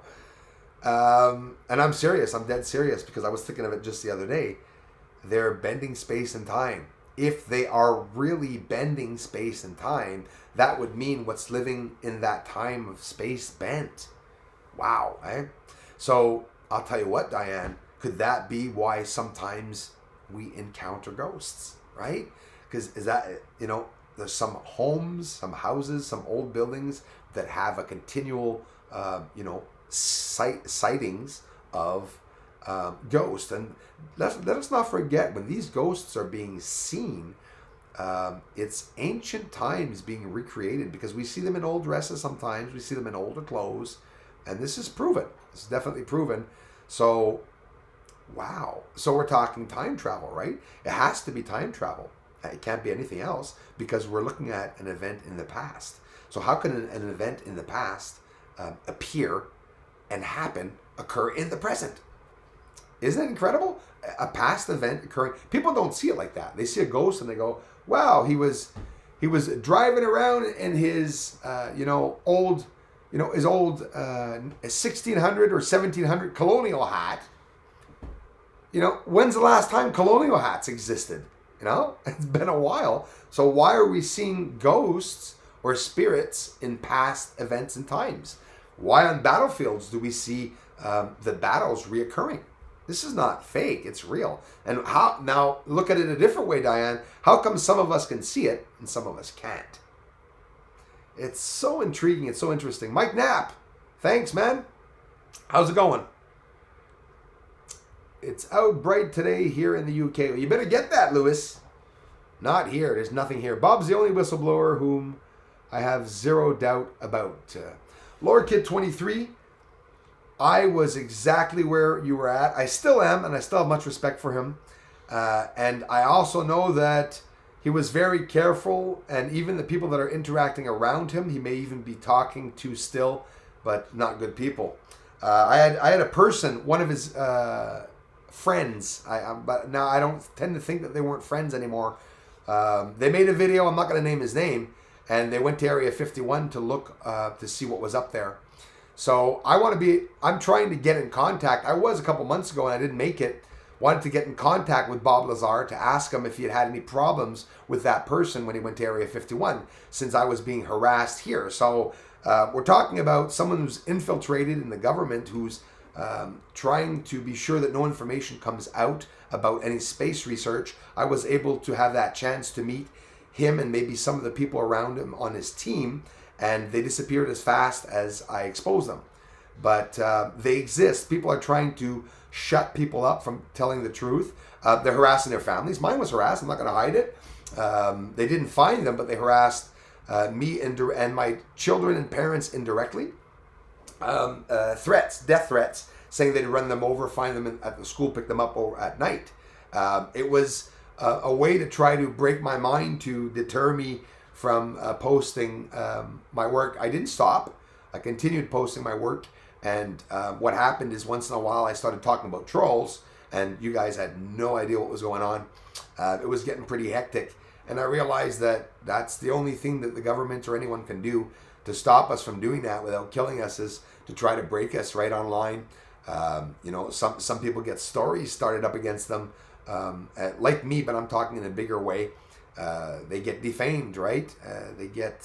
And I'm serious. I'm dead serious because I was thinking of it just the other day. They're bending space and time. If they are really bending space and time, that would mean what's living in that time of space bent. Wow. Eh? So I'll tell you what, Diane, could that be why sometimes we encounter ghosts, right? Because there's some homes, some houses, some old buildings that have a continual, sightings of ghosts. And let us not forget, when these ghosts are being seen, it's ancient times being recreated, because we see them in old dresses sometimes, we see them in older clothes, and this is proven. This is definitely proven. So, wow. So we're talking time travel, right? It has to be time travel. It can't be anything else, because we're looking at an event in the past. So how can an event in the past appear and occur in the present? Isn't it incredible? A past event occurring. People don't see it like that. They see a ghost and they go, wow, he was driving around in his old 1600 or 1700 colonial hat. When's the last time colonial hats existed? It's been a while. So why are we seeing ghosts or spirits in past events and times? Why on battlefields do we see the battles reoccurring? This is not fake, it's real. And how, now look at it a different way, Diane. How come some of us can see it and some of us can't? It's so intriguing, it's so interesting. Mike Knapp, thanks, man. How's it going? It's out bright today here in the UK. Well, you better get that, Lewis. Not here. There's nothing here. Bob's the only whistleblower whom I have zero doubt about. Lord Kid 23, I was exactly where you were at. I still am, and I still have much respect for him. And I also know that he was very careful, and even the people that are interacting around him, he may even be talking to still, but not good people. I had a person, one of his friends, but now I don't tend to think that they weren't friends anymore. They made a video, I'm not going to name his name, and they went to Area 51 to look to see what was up there. So I'm trying to get in contact. I was a couple months ago and I didn't make it. Wanted to get in contact with Bob Lazar to ask him if he had any problems with that person when he went to Area 51, since I was being harassed here. So we're talking about someone who's infiltrated in the government, who's trying to be sure that no information comes out about any space research. I was able to have that chance to meet him and maybe some of the people around him on his team, and they disappeared as fast as I exposed them. But they exist. People are trying to shut people up from telling the truth. They're harassing their families. Mine was harassed. I'm not going to hide it. They didn't find them, but they harassed me and my children and parents indirectly. Threats, death threats, saying they'd run them over, find them at the school, pick them up at night. It was a way to try to break my mind, to deter me from posting my work. I didn't stop. I continued posting my work. And what happened is once in a while I started talking about trolls, and you guys had no idea what was going on. It was getting pretty hectic. And I realized that that's the only thing that the government or anyone can do to stop us from doing that without killing us, is to try to break us right online. Some people get stories started up against them, like me, but I'm talking in a bigger way. They get defamed, right? They get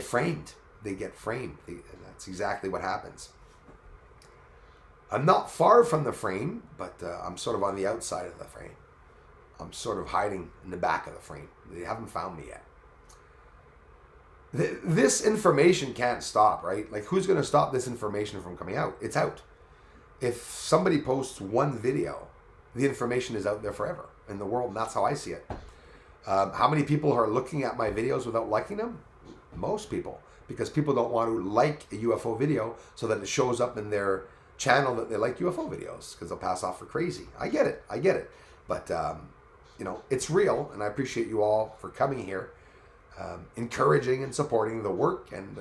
framed. They get framed. That's exactly what happens. I'm not far from the frame, but I'm sort of on the outside of the frame. I'm sort of hiding in the back of the frame. They haven't found me yet. This information can't stop, right? Like, who's going to stop this information from coming out? It's out. If somebody posts one video, the information is out there forever in the world, and that's how I see it. How many people are looking at my videos without liking them? Most people, because people don't want to like a UFO video so that it shows up in their channel that they like UFO videos, because they'll pass off for crazy. I get it. But, it's real, and I appreciate you all for coming here, encouraging and supporting the work, and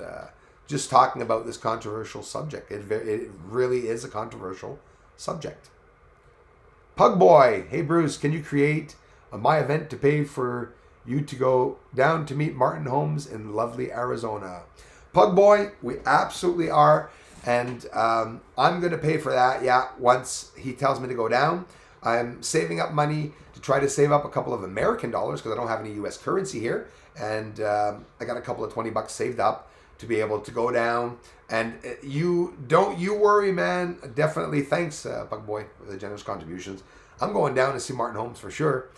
just talking about this controversial subject. It really is a controversial subject. Pug Boy, hey Bruce, can you create my event to pay for you to go down to meet Martin Holmes in lovely Arizona? Pug Boy, we absolutely are, and I'm going to pay for that, once he tells me to go down. I'm saving up money to try to save up a couple of American dollars, because I don't have any U.S. currency here, and I got a couple of $20 saved up to be able to go down. And you worry, man. Definitely, thanks, Pug Boy, for the generous contributions. I'm going down to see Martin Holmes for sure.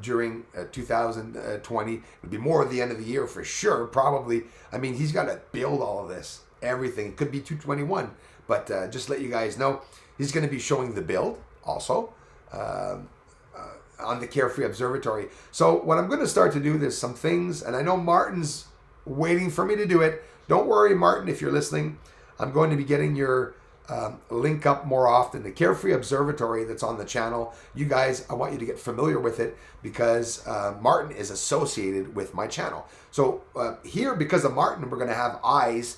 During 2020. It would be more at the end of the year for sure, probably. I mean, he's got to build all of this, everything. It could be 221, but just let you guys know, he's going to be showing the build also on the Carefree Observatory. So what I'm going to start to do, there's some things, and I know Martin's waiting for me to do it. Don't worry, Martin, if you're listening. I'm going to be getting your link up more often. The Carefree Observatory that's on the channel, you guys, I want you to get familiar with it, because Martin is associated with my channel. So here, because of Martin, we're going to have eyes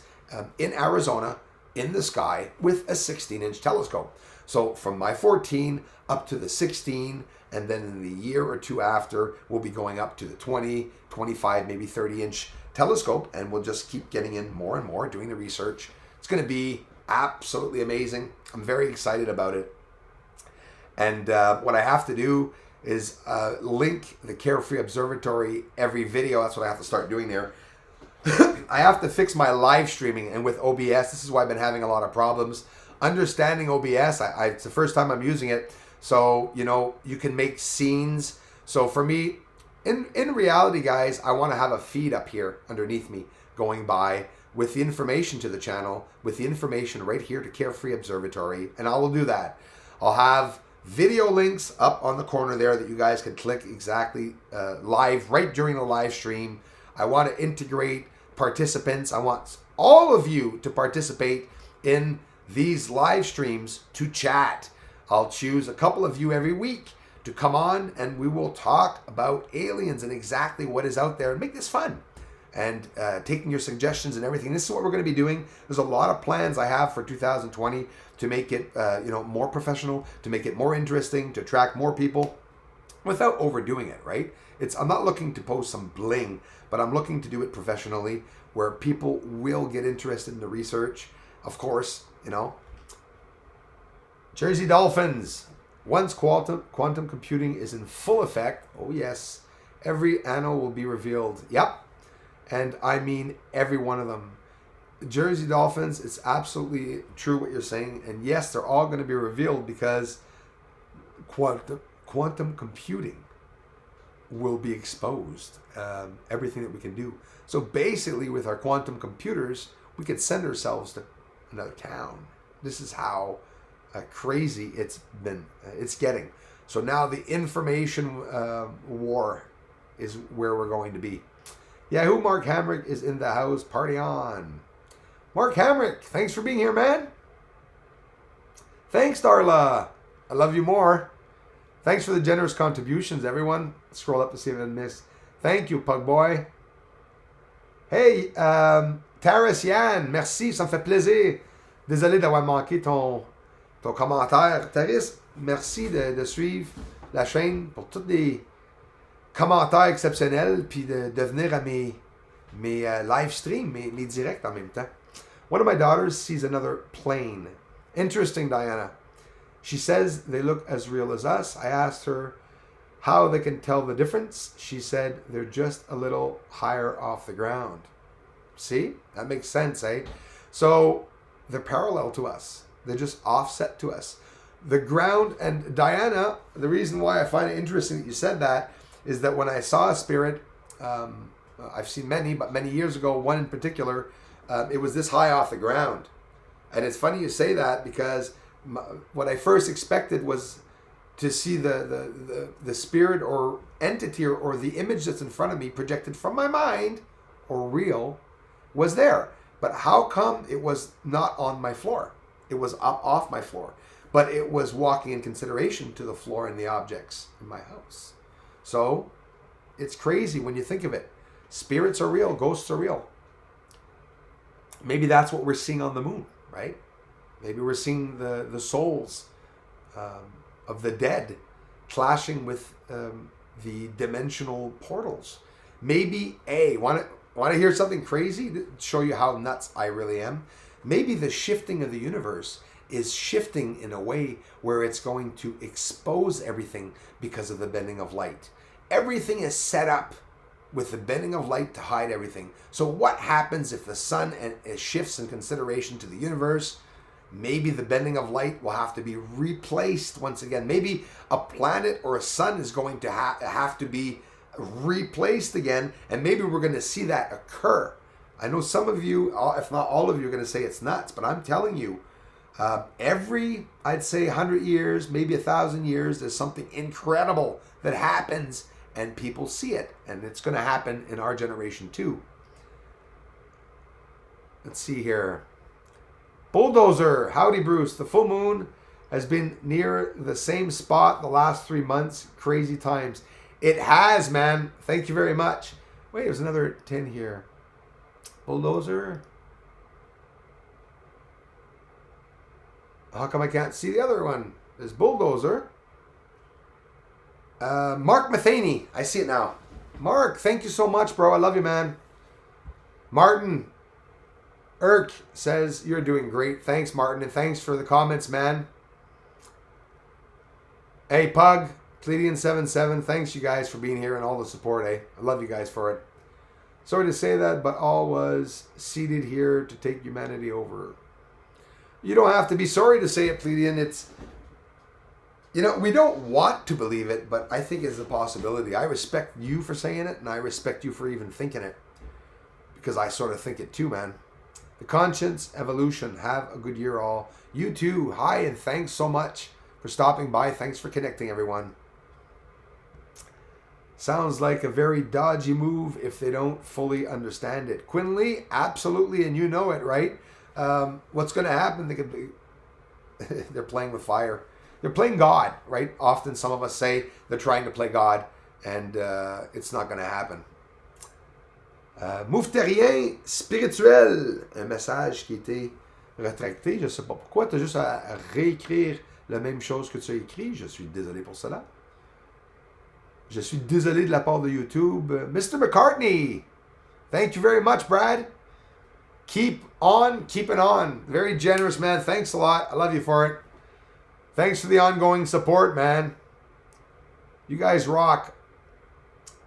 in Arizona in the sky with a 16-inch telescope. So from my 14 up to the 16, and then in the year or two after, we'll be going up to the 20, 25, maybe 30-inch telescope, and we'll just keep getting in more and more, doing the research. It's going to be absolutely amazing. I'm very excited about it. And what I have to do is link the Carefree Observatory every video. That's what I have to start doing there. I have to fix my live streaming, and with OBS, this is why I've been having a lot of problems understanding OBS. It's the first time I'm using it, so you can make scenes. So for me, in reality, guys, I want to have a feed up here underneath me going by with the information to the channel, with the information right here to Carefree Observatory, and I will do that. I'll have video links up on the corner there that you guys can click exactly live right during the live stream. I want to integrate participants. I want all of you to participate in these live streams to chat. I'll choose a couple of you every week to come on, and we will talk about aliens and exactly what is out there and make this fun. And taking your suggestions and everything. This is what we're going to be doing. There's a lot of plans I have for 2020 to make it more professional, to make it more interesting, to attract more people without overdoing it, right? I'm not looking to post some bling, but I'm looking to do it professionally where people will get interested in the research. Of course, Jersey Dolphins. Once quantum computing is in full effect, oh yes, every anno will be revealed. Yep. And I mean every one of them. Jersey Dolphins, it's absolutely true what you're saying. And yes, they're all going to be revealed because quantum computing will be exposed. Everything that we can do. So basically with our quantum computers, we could send ourselves to another town. This is how crazy it's getting. So now the information war is where we're going to be. Yahoo, Mark Hamrick is in the house. Party on. Mark Hamrick, thanks for being here, man. Thanks, Darla. I love you more. Thanks for the generous contributions, everyone. Scroll up to see if I missed. Thank you, Pug Boy. Hey, Taras Yann, merci, ça me fait plaisir. Désolé d'avoir manqué ton commentaire. Taris, merci de suivre la chaîne pour toutes les commentaires exceptionnels, puis de venir à mes live streams, mes directs en même temps. One of my daughters sees another plane. Interesting, Diana. She says they look as real as us. I asked her how they can tell the difference. She said they're just a little higher off the ground. See? That makes sense, eh? So they're parallel to us. They're just offset to us. The ground, and Diana, the reason why I find it interesting that you said that is that when I saw a spirit, I've seen many, but many years ago, one in particular, it was this high off the ground. And it's funny you say that because what I first expected was to see the spirit or entity or the image that's in front of me projected from my mind or real was there. But how come it was not on my floor? It was up off my floor. But it was walking in consideration to the floor and the objects in my house. So it's crazy when you think of it. Spirits are real. Ghosts are real. Maybe that's what we're seeing on the moon, right? Maybe we're seeing the souls of the dead clashing with the dimensional portals. Maybe want to hear something crazy to show you how nuts I really am? Maybe the shifting of the universe is shifting in a way where it's going to expose everything because of the bending of light. Everything is set up with the bending of light to hide everything. So what happens if the sun shifts in consideration to the universe? Maybe the bending of light will have to be replaced once again. Maybe a planet or a sun is going to have to be replaced again, and maybe we're going to see that occur. I know some of you, if not all of you, are going to say it's nuts, but I'm telling you, every, I'd say 100 years, maybe 1,000 years, there's something incredible that happens, and people see it, and it's going to happen in our generation too. Let's see here. Bulldozer, howdy Bruce. The full moon has been near the same spot the last 3 months. Crazy times. It has, man. Thank you very much. Wait, there's another 10 here. Bulldozer. How come I can't see the other one? There's Bulldozer. Mark Matheny. I see it now. Mark, thank you so much, bro. I love you, man. Martin Irk says, you're doing great. Thanks, Martin, and thanks for the comments, man. Hey, Pug, Pleiadian77, thanks you guys for being here and all the support, eh? I love you guys for it. Sorry to say that, but all was seeded here to take humanity over. You don't have to be sorry to say it, Pledian. It's, we don't want to believe it, but I think it's a possibility. I respect you for saying it, and I respect you for even thinking it. Because I sort of think it too, man. The conscience, evolution. Have a good year all. You too. Hi, and thanks so much for stopping by. Thanks for connecting, everyone. Sounds like a very dodgy move if they don't fully understand it. Quinley, absolutely, and you know it, right? What's going to happen? They're playing with fire. They're playing God, right? Often some of us say they're trying to play God, and it's not going to happen. Moufterien spirituel. Un message qui était retracté. Je ne sais pas pourquoi. Tu as juste à réécrire la même chose que tu as écrit. Je suis désolé pour cela. Je suis désolé de la part de YouTube. Mr. McCartney. Thank you very much, Brad. Keep on keeping on. Very generous, man. Thanks a lot. I love you for it. Thanks for the ongoing support, man. You guys rock.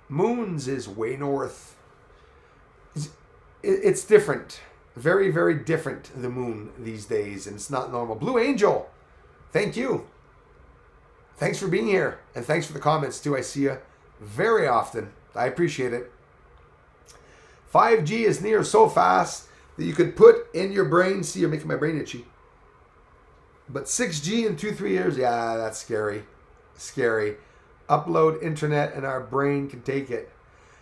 Moons is way north. It's different. Very, very different, the moon these days. And it's not normal. Blue Angel. Thank you. Thanks for being here. And thanks for the comments, too. I see you very often. I appreciate it. 5G is near so fast that you could put in your brain. See, you're making my brain itchy. But 6G in 2-3 years, yeah, that's scary. Scary. Upload internet and our brain can take it.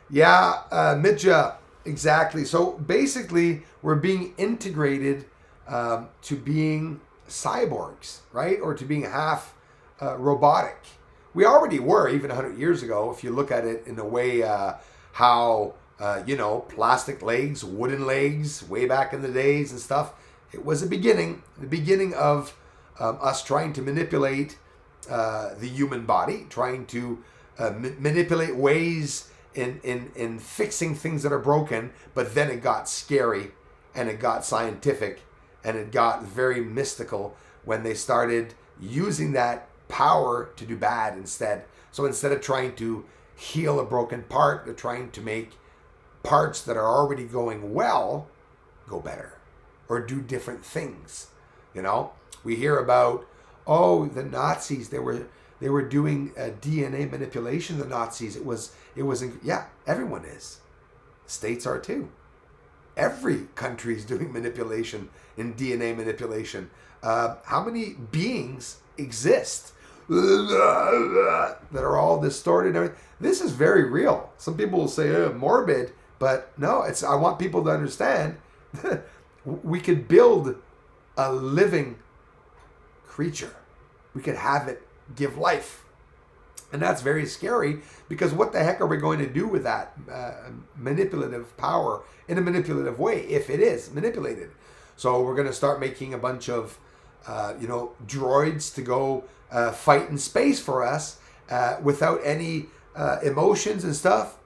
Yeah, Mitja, exactly. So basically, we're being integrated to being cyborgs, right? Or to being half robotic. We already were, even 100 years ago, if you look at it in a way how, plastic legs, wooden legs, way back in the days and stuff. It was the beginning of us trying to manipulate the human body, trying to manipulate ways in fixing things that are broken, but then it got scary and it got scientific and it got very mystical when they started using that power to do bad instead. So instead of trying to heal a broken part, they're trying to make parts that are already going well go better or do different things. We hear about, the Nazis, they were doing DNA manipulation. The Nazis, everyone is. States are too. Every country is doing manipulation in DNA manipulation. How many beings exist that are all distorted? This is very real. Some people will say morbid, but no, I want people to understand we could build a living creature. We could have it give life. And that's very scary, because what the heck are we going to do with that manipulative power in a manipulative way if it is manipulated? So we're going to start making a bunch of droids to go fight in space for us without any emotions and stuff.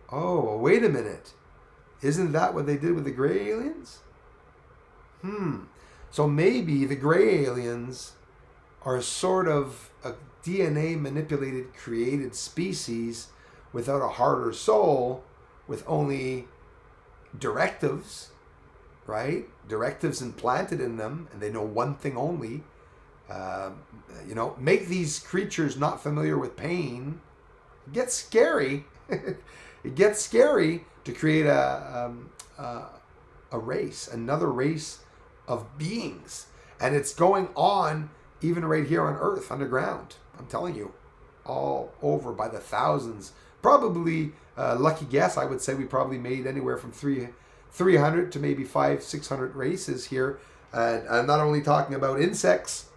Oh, wait a minute. Isn't that what they did with the gray aliens? So maybe the gray aliens are sort of a DNA manipulated, created species without a heart or soul, with only directives, right? Directives implanted in them, and they know one thing only. Make these creatures not familiar with pain. It gets scary. It gets scary to create a race, another race of beings. And it's going on even right here on Earth, underground. I'm telling you, all over by the thousands. Probably, lucky guess, I would say we probably made anywhere from 300 to maybe 500-600 races here. And I'm not only talking about insects,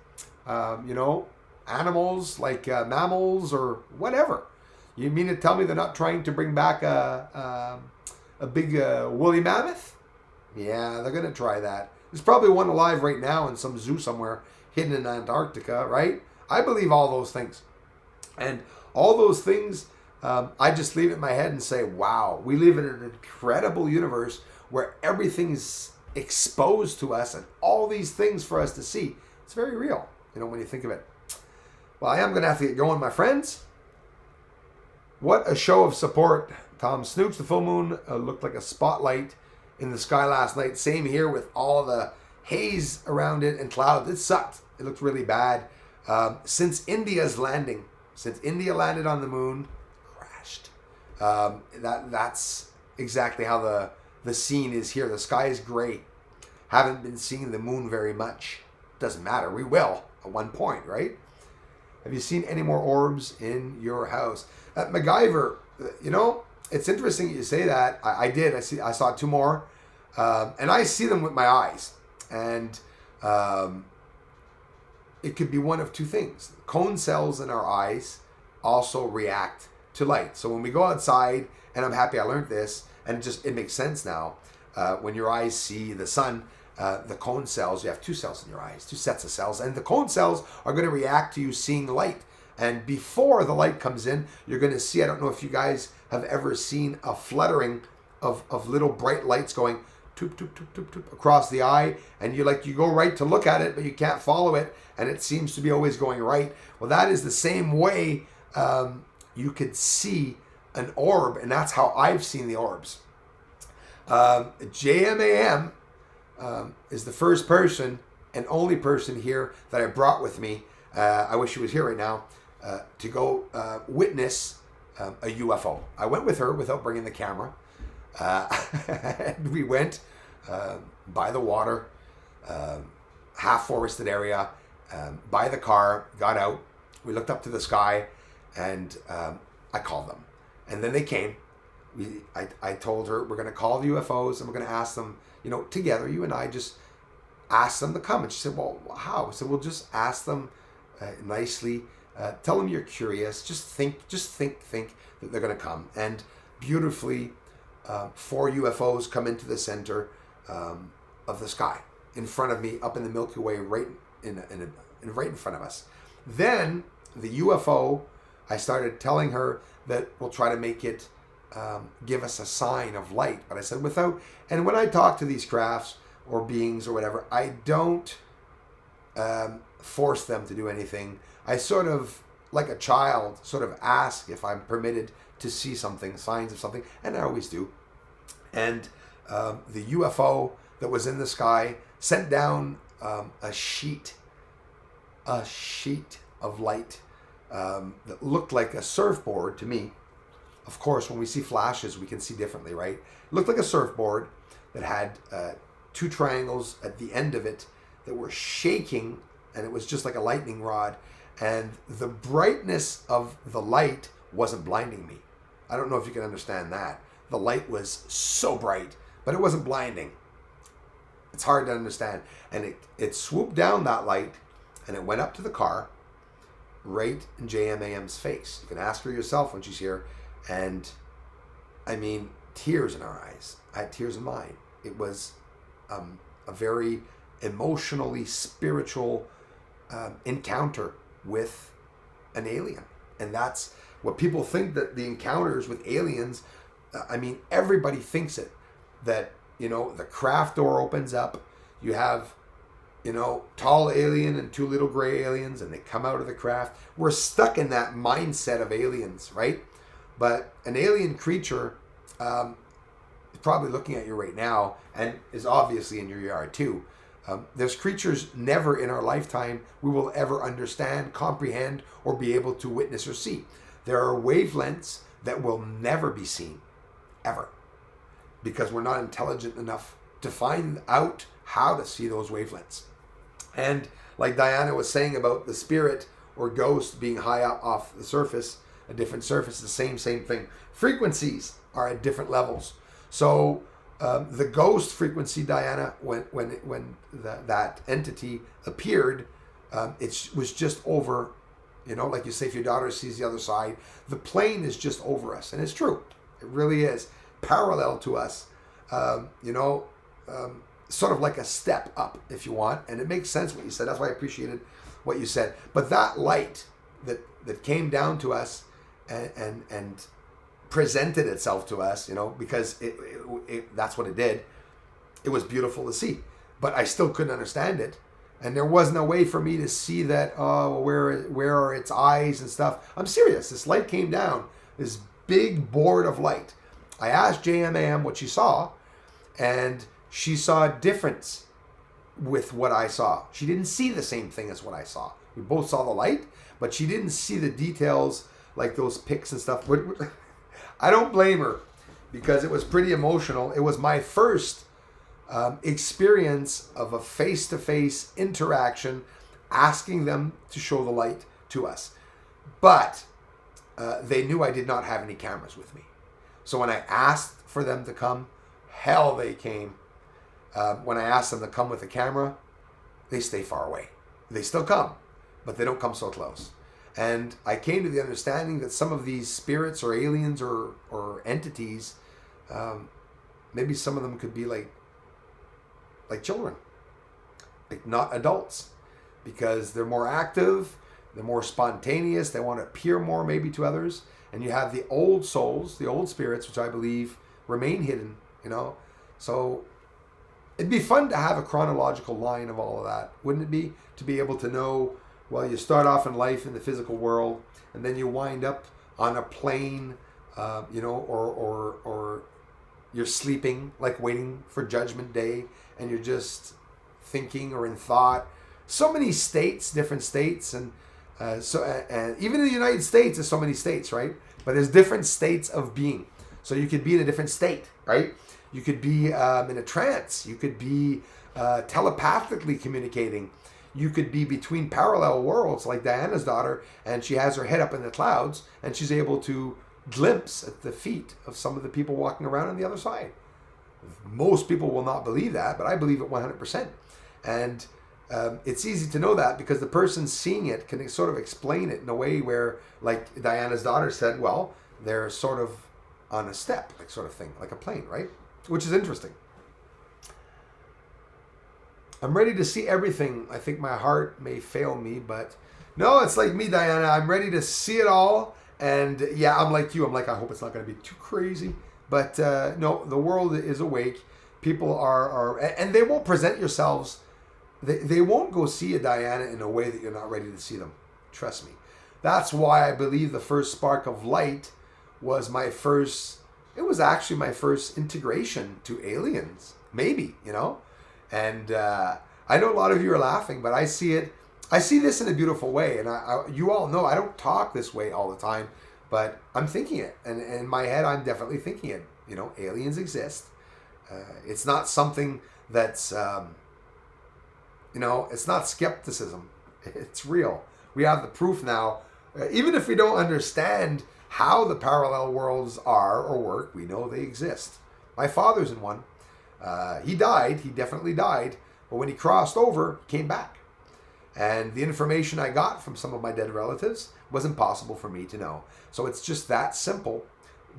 animals like mammals or whatever. You mean to tell me they're not trying to bring back a big woolly mammoth? Yeah, they're going to try that. There's probably one alive right now in some zoo somewhere hidden in Antarctica, right? I believe all those things. And all those things, I just leave it in my head and say, wow, we live in an incredible universe where everything's exposed to us and all these things for us to see. It's very real, when you think of it. Well, I am going to have to get going, my friends. What a show of support, Tom Snooch, the full moon looked like a spotlight in the sky last night. Same here with all the haze around it and clouds. It sucked. It looked really bad. Since India landed on the moon, crashed. That's exactly how the scene is here. The sky is gray. Haven't been seeing the moon very much. Doesn't matter. We will at one point, right? Have you seen any more orbs in your house? MacGyver, it's interesting you say that. I did. I saw 2 more. And I see them with my eyes. And it could be one of 2 things. Cone cells in our eyes also react to light. So when we go outside, and I'm happy I learned this, and it makes sense now. When your eyes see the sun, the cone cells, you have 2 cells in your eyes, 2 sets of cells, and the cone cells are going to react to you seeing light. And before the light comes in, you're going to see, I don't know if you guys have ever seen a fluttering of little bright lights going toop, toop, toop, toop, toop, across the eye, and you go right to look at it, but you can't follow it, and it seems to be always going right. Well, that is the same way you could see an orb, and that's how I've seen the orbs. JMAM is the first person and only person here that I brought with me. I wish she was here right now to go witness a UFO. I went with her without bringing the camera. And we went by the water, half forested area, by the car, got out. We looked up to the sky, and I called them. And then they came. I told her we're going to call the UFOs and we're going to ask them, together, you and I, just ask them to come. And she said, well, how? I said, we'll just ask them nicely. Tell them you're curious. Just think that they're going to come. And beautifully, 4 UFOs come into the center of the sky in front of me, up in the Milky Way, right in front of us. Then the UFO, I started telling her that we'll try to make it give us a sign of light. But I said and when I talk to these crafts or beings or whatever, I don't force them to do anything. I sort of, like a child, sort of ask if I'm permitted to see something, signs of something, and I always do. And the UFO that was in the sky sent down a sheet of light that looked like a surfboard to me. Of course, when we see flashes, we can see differently, right? It looked like a surfboard that had 2 triangles at the end of it that were shaking, and it was just like a lightning rod. And the brightness of the light wasn't blinding me. I don't know if you can understand that. The light was so bright, but it wasn't blinding. It's hard to understand. And it swooped down that light, and it went up to the car, right in JMAM's face. You can ask her yourself when she's here. And I mean, tears in our eyes. I had tears in mine. It was a very emotionally spiritual encounter with an alien. And that's what people think, that the encounters with aliens, everybody thinks it. That, the craft door opens up, you have, tall alien and 2 little gray aliens, and they come out of the craft. We're stuck in that mindset of aliens, right? But an alien creature is probably looking at you right now and is obviously in your yard too. There's creatures never in our lifetime we will ever understand, comprehend, or be able to witness or see. There are wavelengths that will never be seen, ever, because we're not intelligent enough to find out how to see those wavelengths. And like Diana was saying about the spirit or ghost being high up off the surface, a different surface, the same thing. Frequencies are at different levels. So the ghost frequency, Diana, when that entity appeared, it was just over, like you say, if your daughter sees the other side, the plane is just over us. And it's true. It really is. Parallel to us, sort of like a step up, if you want. And it makes sense what you said. That's why I appreciated what you said. But that light that came down to us and presented itself to us, because it that's what it did. It was beautiful to see, but I still couldn't understand it, and there wasn't a way for me to see that. Where are its eyes and stuff? I'm serious. This light came down, this big board of light, I asked JMAM what she saw, and she saw a difference with what I saw. She didn't see the same thing as what I saw. We both saw the light, but she didn't see the details like those pics and stuff. I don't blame her because it was pretty emotional. It was my first experience of a face-to-face interaction asking them to show the light to us. But they knew I did not have any cameras with me. So when I asked for them to come, hell, they came. When I asked them to come with a camera, they stay far away. They still come, but they don't come so close. And I came to the understanding that some of these spirits or aliens or entities, maybe some of them could be like children, like not adults, because they're more active, they're more spontaneous, they want to appear more maybe to others. And you have the old souls, the old spirits, which I believe remain hidden, So it'd be fun to have a chronological line of all of that, wouldn't it be? To be able to know, well, you start off in life in the physical world, and then you wind up on a plane, or you're sleeping, like waiting for Judgment Day, and you're just thinking or in thought. So many states, different states, and even in the United States, there's so many states, right? But there's different states of being. So you could be in a different state, right? You could be in a trance. You could be telepathically communicating. You could be between parallel worlds, like Diana's daughter, and she has her head up in the clouds, and she's able to glimpse at the feet of some of the people walking around on the other side. Most people will not believe that, but I believe it 100%. And it's easy to know that because the person seeing it can sort of explain it in a way where, like Diana's daughter said, well, they're sort of on a step, like sort of thing, like a plane, right? Which is interesting. I'm ready to see everything. I think my heart may fail me, but no, it's like me, Diana. I'm ready to see it all. And yeah, I'm like you. I'm like, I hope it's not going to be too crazy. But no, the world is awake. People are and they won't present yourselves. They won't go see a Diana in a way that you're not ready to see them. Trust me. That's why I believe the first spark of light was it was actually my first integration to aliens. Maybe, And I know a lot of you are laughing, but I see this in a beautiful way. And you all know I don't talk this way all the time, but I'm thinking it. And in my head, I'm definitely thinking it. Aliens exist. It's not something that's, it's not skepticism. It's real. We have the proof now. Even if we don't understand how the parallel worlds are or work, we know they exist. My father's in one. He died. He definitely died. But when he crossed over, he came back. And the information I got from some of my dead relatives was impossible for me to know. So it's just that simple.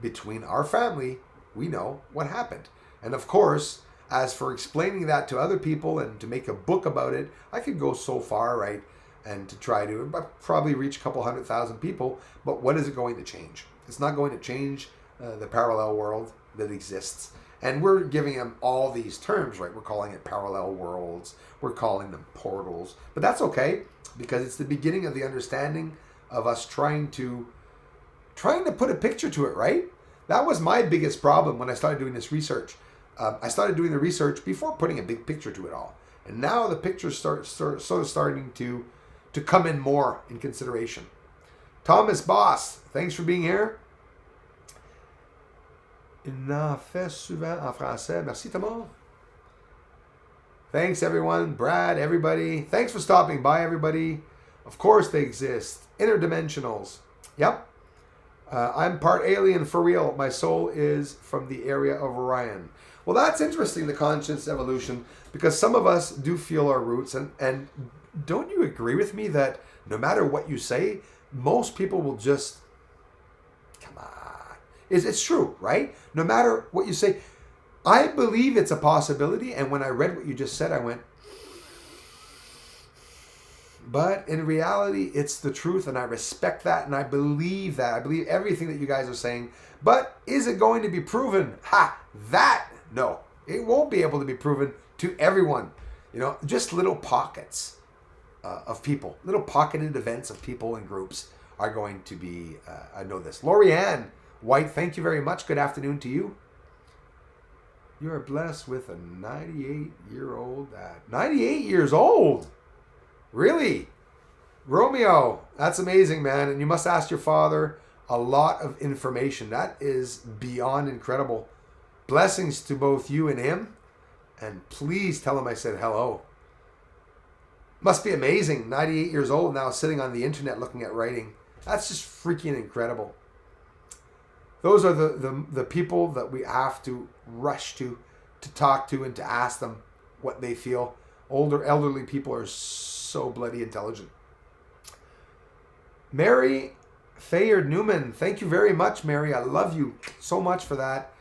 Between our family, we know what happened. And of course, as for explaining that to other people and to make a book about it, I could go so far, right? And to try to probably reach a couple 100,000 people. But what is it going to change? It's not going to change the parallel world that exists. And we're giving them all these terms, right? We're calling it parallel worlds. We're calling them portals. But that's okay, because it's the beginning of the understanding of us trying to put a picture to it, right? That was my biggest problem when I started doing this research. I started doing the research before putting a big picture to it all. And now the pictures sort of starting to come in more in consideration. Thomas Boss, thanks for being here. Il en fait souvent en français. Merci, Thomas. Thanks, everyone. Brad, everybody. Thanks for stopping by, everybody. Of course they exist. Interdimensionals. Yep. I'm part alien for real. My soul is from the area of Orion. Well, that's interesting, the conscious evolution, because some of us do feel our roots. And don't you agree with me that no matter what you say, most people will just, come on. It's true, right? No matter what you say, I believe it's a possibility. And when I read what you just said, I went, but in reality, it's the truth. And I respect that. And I believe that. I believe everything that you guys are saying. But is it going to be proven? No. It won't be able to be proven to everyone. Just little pockets of people. Little pocketed events of people and groups are going to be, I know this. Lorianne, White, thank you very much. Good afternoon to you. You are blessed with a 98-year-old dad. 98 years old? Really? Romeo, that's amazing, man. And you must ask your father a lot of information. That is beyond incredible. Blessings to both you and him. And please tell him I said hello. Must be amazing. 98 years old now, sitting on the internet looking at writing. That's just freaking incredible. Those are the people that we have to rush to talk to and to ask them what they feel. Older, elderly people are so bloody intelligent. Mary Fayard Newman, thank you very much, Mary. I love you so much for that,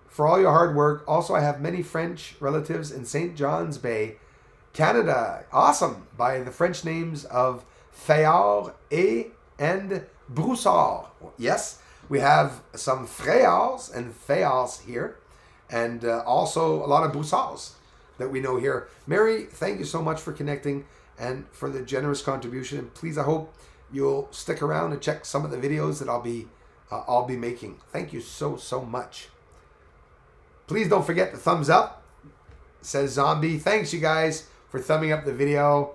for all your hard work. Also, I have many French relatives in St. John's Bay, Canada. Awesome. By the French names of Fayard and Broussard. Yes. We have some Freyards and Fayards here, and also a lot of Broussards that we know here. Mary, thank you so much for connecting and for the generous contribution. And please, I hope you'll stick around and check some of the videos that I'll be making. Thank you so much. Please don't forget the thumbs up, says Zombie. Thanks, you guys, for thumbing up the video.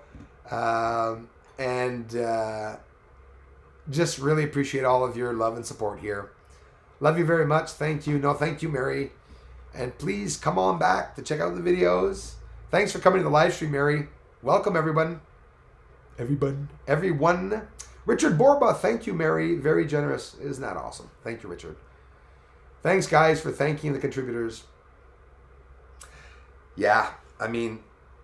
Just really appreciate all of your love and support here. Love you very much. Thank you. No, thank you, Mary. And please come on back to check out the videos. Thanks for coming to the live stream, Mary. Welcome, everyone. Everyone. Richard Borba, thank you, Mary. Very generous. Isn't that awesome? Thank you, Richard. Thanks, guys, for thanking the contributors. Yeah, I mean,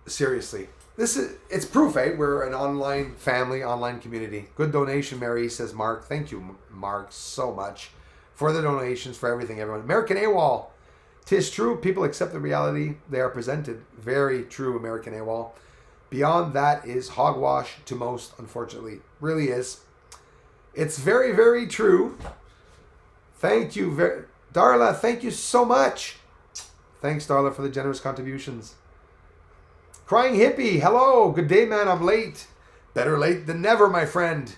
seriously. It's proof, eh? We're an online family, online community. Good donation, Mary, says Mark. Thank you, Mark, so much for the donations, for everything, everyone. American AWOL. 'Tis true, people accept the reality they are presented. Very true, American AWOL. Beyond that is hogwash to most, unfortunately. Really is. It's very, very true. Thank you, Darla, thank you so much. Thanks, Darla, for the generous contributions. Crying Hippie, hello. Good day, man. I'm late. Better late than never, my friend.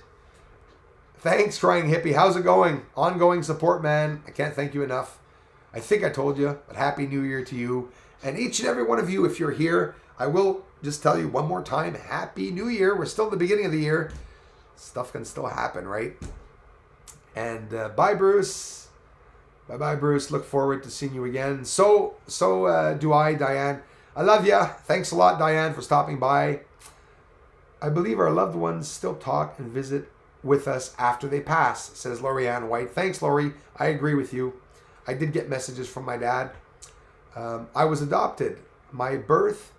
Thanks, Crying Hippie. How's it going? Ongoing support, man. I can't thank you enough. I think I told you, but Happy New Year to you. And each and every one of you, if you're here, I will just tell you one more time, Happy New Year. We're still at the beginning of the year. Stuff can still happen, right? And bye, Bruce. Bye-bye, Bruce. Look forward to seeing you again. So do I, Diane. I love ya. Thanks a lot, Diane, for stopping by. I believe our loved ones still talk and visit with us after they pass, says Lorianne White. Thanks, Lori. I agree with you. I did get messages from my dad. I was adopted. My birth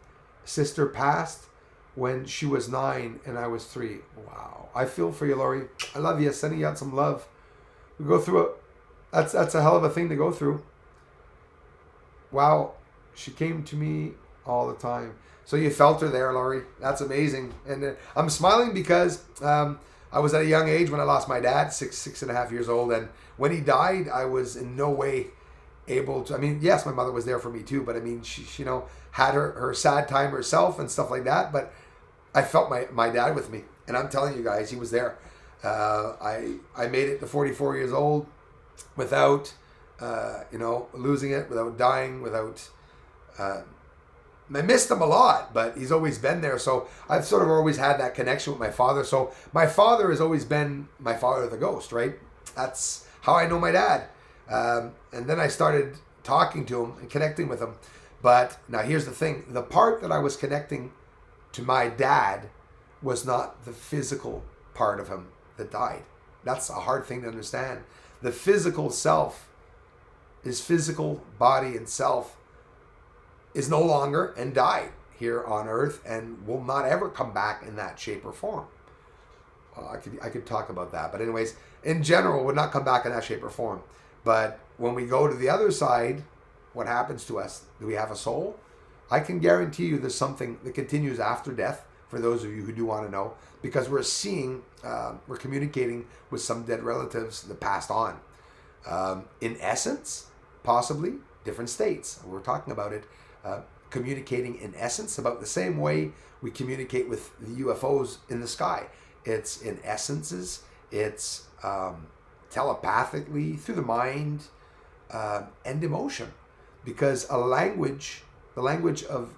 sister passed when she was 9 and I was 3. Wow. I feel for you, Lori. I love you. Sending you out some love. We go through it. That's a hell of a thing to go through. Wow. She came to me all the time. So you felt her there, Laurie. That's amazing. And I'm smiling because I was at a young age when I lost my dad, six and a half years old. And when he died, I was in no way able to. I mean, yes, my mother was there for me too. But I mean, she had her sad time herself and stuff like that. But I felt my dad with me. And I'm telling you guys, he was there. I made it to 44 years old without, losing it, without dying, without... I missed him a lot, but he's always been there. So I've sort of always had that connection with my father. So my father has always been my father the ghost, right? That's how I know my dad. And then I started talking to him and connecting with him. But now here's the thing. The part that I was connecting to my dad was not the physical part of him that died. That's a hard thing to understand. The physical self, his physical body and self, is no longer and died here on earth and will not ever come back in that shape or form. I could talk about that, but anyways, in general, would not come back in that shape or form. But when we go to the other side, what happens to us? Do we have a soul? I can guarantee you there's something that continues after death, for those of you who do want to know, because we're communicating with some dead relatives that passed on. In essence, possibly different states. We're talking about it. Communicating in essence about the same way we communicate with the UFOs in the sky. It's in essences, it's telepathically through the mind and emotion, because the language of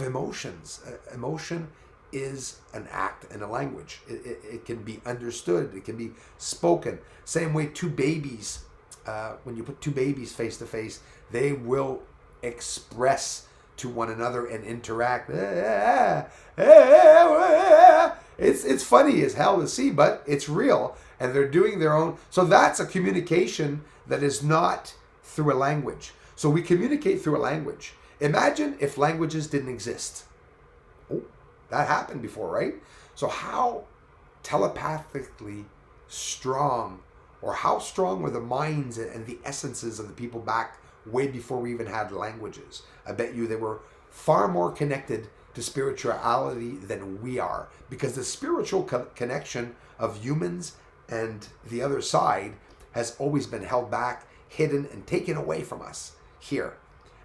emotions, emotion is an act and a language. It can be understood. It can be spoken. Same way two babies, when you put two babies face to face, they will express to one another and interact. It's funny as hell to see, but it's real, and they're doing their own. So that's a communication that is not through a language. So we communicate through a language. Imagine if languages didn't exist. Oh, that happened before, right? So how telepathically strong, or how strong were the minds and the essences of the people back way before we even had languages? I bet you they were far more connected to spirituality than we are, because the spiritual connection of humans and the other side has always been held back, hidden, and taken away from us here.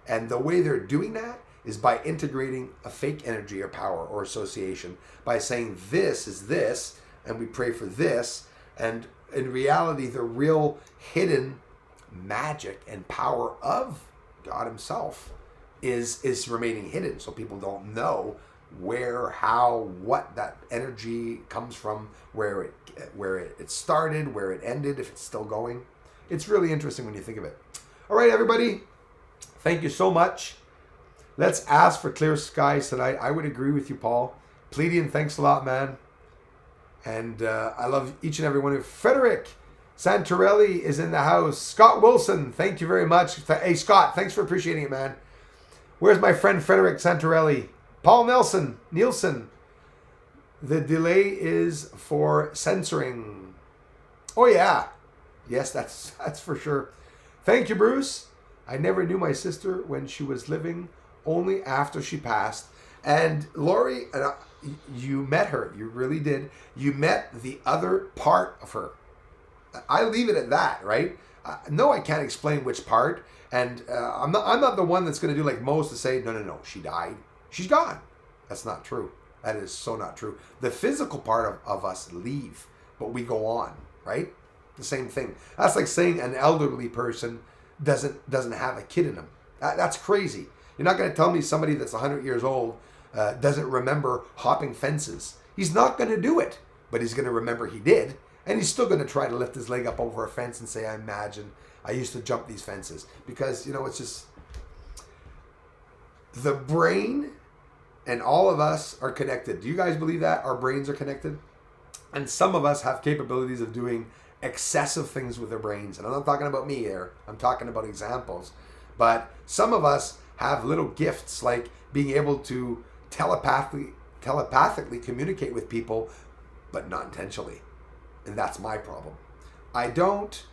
And the way they're doing that is by integrating a fake energy or power or association, by saying this is this, and we pray for this. And in reality, the real hidden magic and power of God himself is remaining hidden. So people don't know where, how, what that energy comes from, where it started, where it ended, if it's still going. It's really interesting when you think of it. All right, everybody. Thank you so much. Let's ask for clear skies tonight. I would agree with you, Paul. Pleiadian, thanks a lot, man. And I love each and every one of you. Frederick Santorelli is in the house. Scott Wilson, thank you very much. Hey, Scott, thanks for appreciating it, man. Where's my friend Frederick Santorelli? Paul Nielsen. The delay is for censoring. Oh, yeah. Yes, that's for sure. Thank you, Bruce. I never knew my sister when she was living, only after she passed. And Lori, you met her. You really did. You met the other part of her. I leave it at that, right? No, I can't explain which part. And I'm not the one that's going to do like most to say, no, she died. She's gone. That's not true. That is so not true. The physical part of us leave, but we go on, right? The same thing. That's like saying an elderly person doesn't have a kid in him. That's crazy. You're not going to tell me somebody that's 100 years old doesn't remember hopping fences. He's not going to do it, but he's going to remember he did, and he's still going to try to lift his leg up over a fence and say, I imagine I used to jump these fences. Because, it's just the brain and all of us are connected. Do you guys believe that? Our brains are connected? And some of us have capabilities of doing excessive things with their brains. And I'm not talking about me here. I'm talking about examples. But some of us have little gifts, like being able to telepathically communicate with people, but not intentionally. And that's my problem. I don't.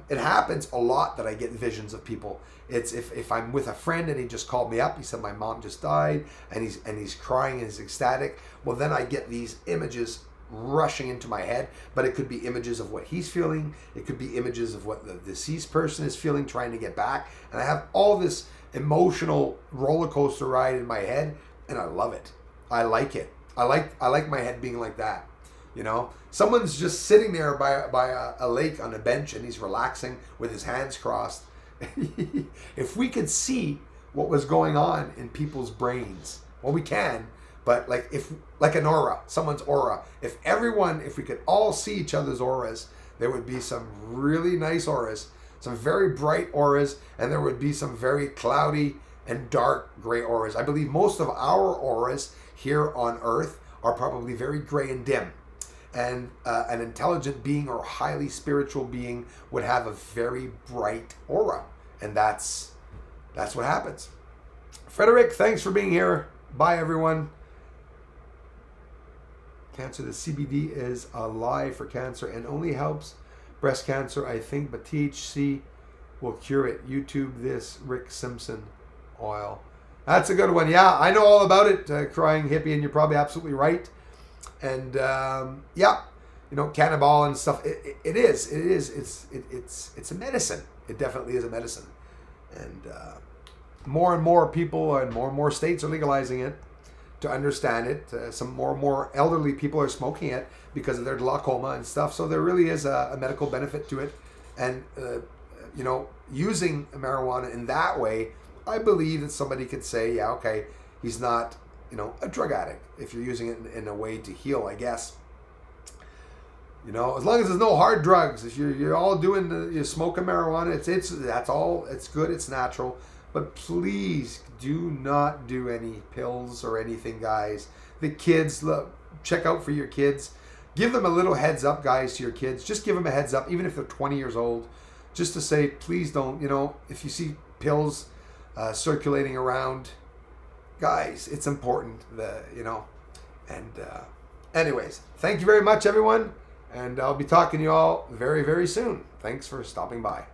It happens a lot that I get visions of people. It's if I'm with a friend and he just called me up, he said my mom just died, and he's crying and he's ecstatic. Well, then I get these images rushing into my head, but it could be images of what he's feeling. It could be images of what the deceased person is feeling, trying to get back. And I have all this emotional roller coaster ride in my head, and I love it. I like it. I like my head being like that. Someone's just sitting there by a lake on a bench, and he's relaxing with his hands crossed. If we could see what was going on in people's brains, well, we can. But like an aura, someone's aura. If we could all see each other's auras, there would be some really nice auras, some very bright auras, and there would be some very cloudy and dark gray auras. I believe most of our auras here on Earth are probably very gray and dim. And an intelligent being or highly spiritual being would have a very bright aura. And that's what happens. Frederick, thanks for being here. Bye, everyone. Cancer, the CBD is a lie for cancer and only helps breast cancer, I think, but THC will cure it. YouTube this Rick Simpson oil. That's a good one. Yeah, I know all about it, crying hippie, and you're probably absolutely right. And cannabis and stuff. It is. It's a medicine. It definitely is a medicine. And more and more people and more states are legalizing it. to understand it. Some more elderly people are smoking it because of their glaucoma and stuff. So there really is a medical benefit to it. And, using marijuana in that way, I believe that somebody could say, yeah, okay, he's not, a drug addict if you're using it in a way to heal, I guess. As long as there's no hard drugs, if you're all doing you're smoking marijuana, it's good, it's natural. But please do not do any pills or anything, guys. The kids, look, check out for your kids. Give them a little heads up, guys, to your kids. Just give them a heads up, even if they're 20 years old, just to say, please don't, if you see pills circulating around, guys, it's important, and anyways, thank you very much, everyone. And I'll be talking to you all very, very soon. Thanks for stopping by.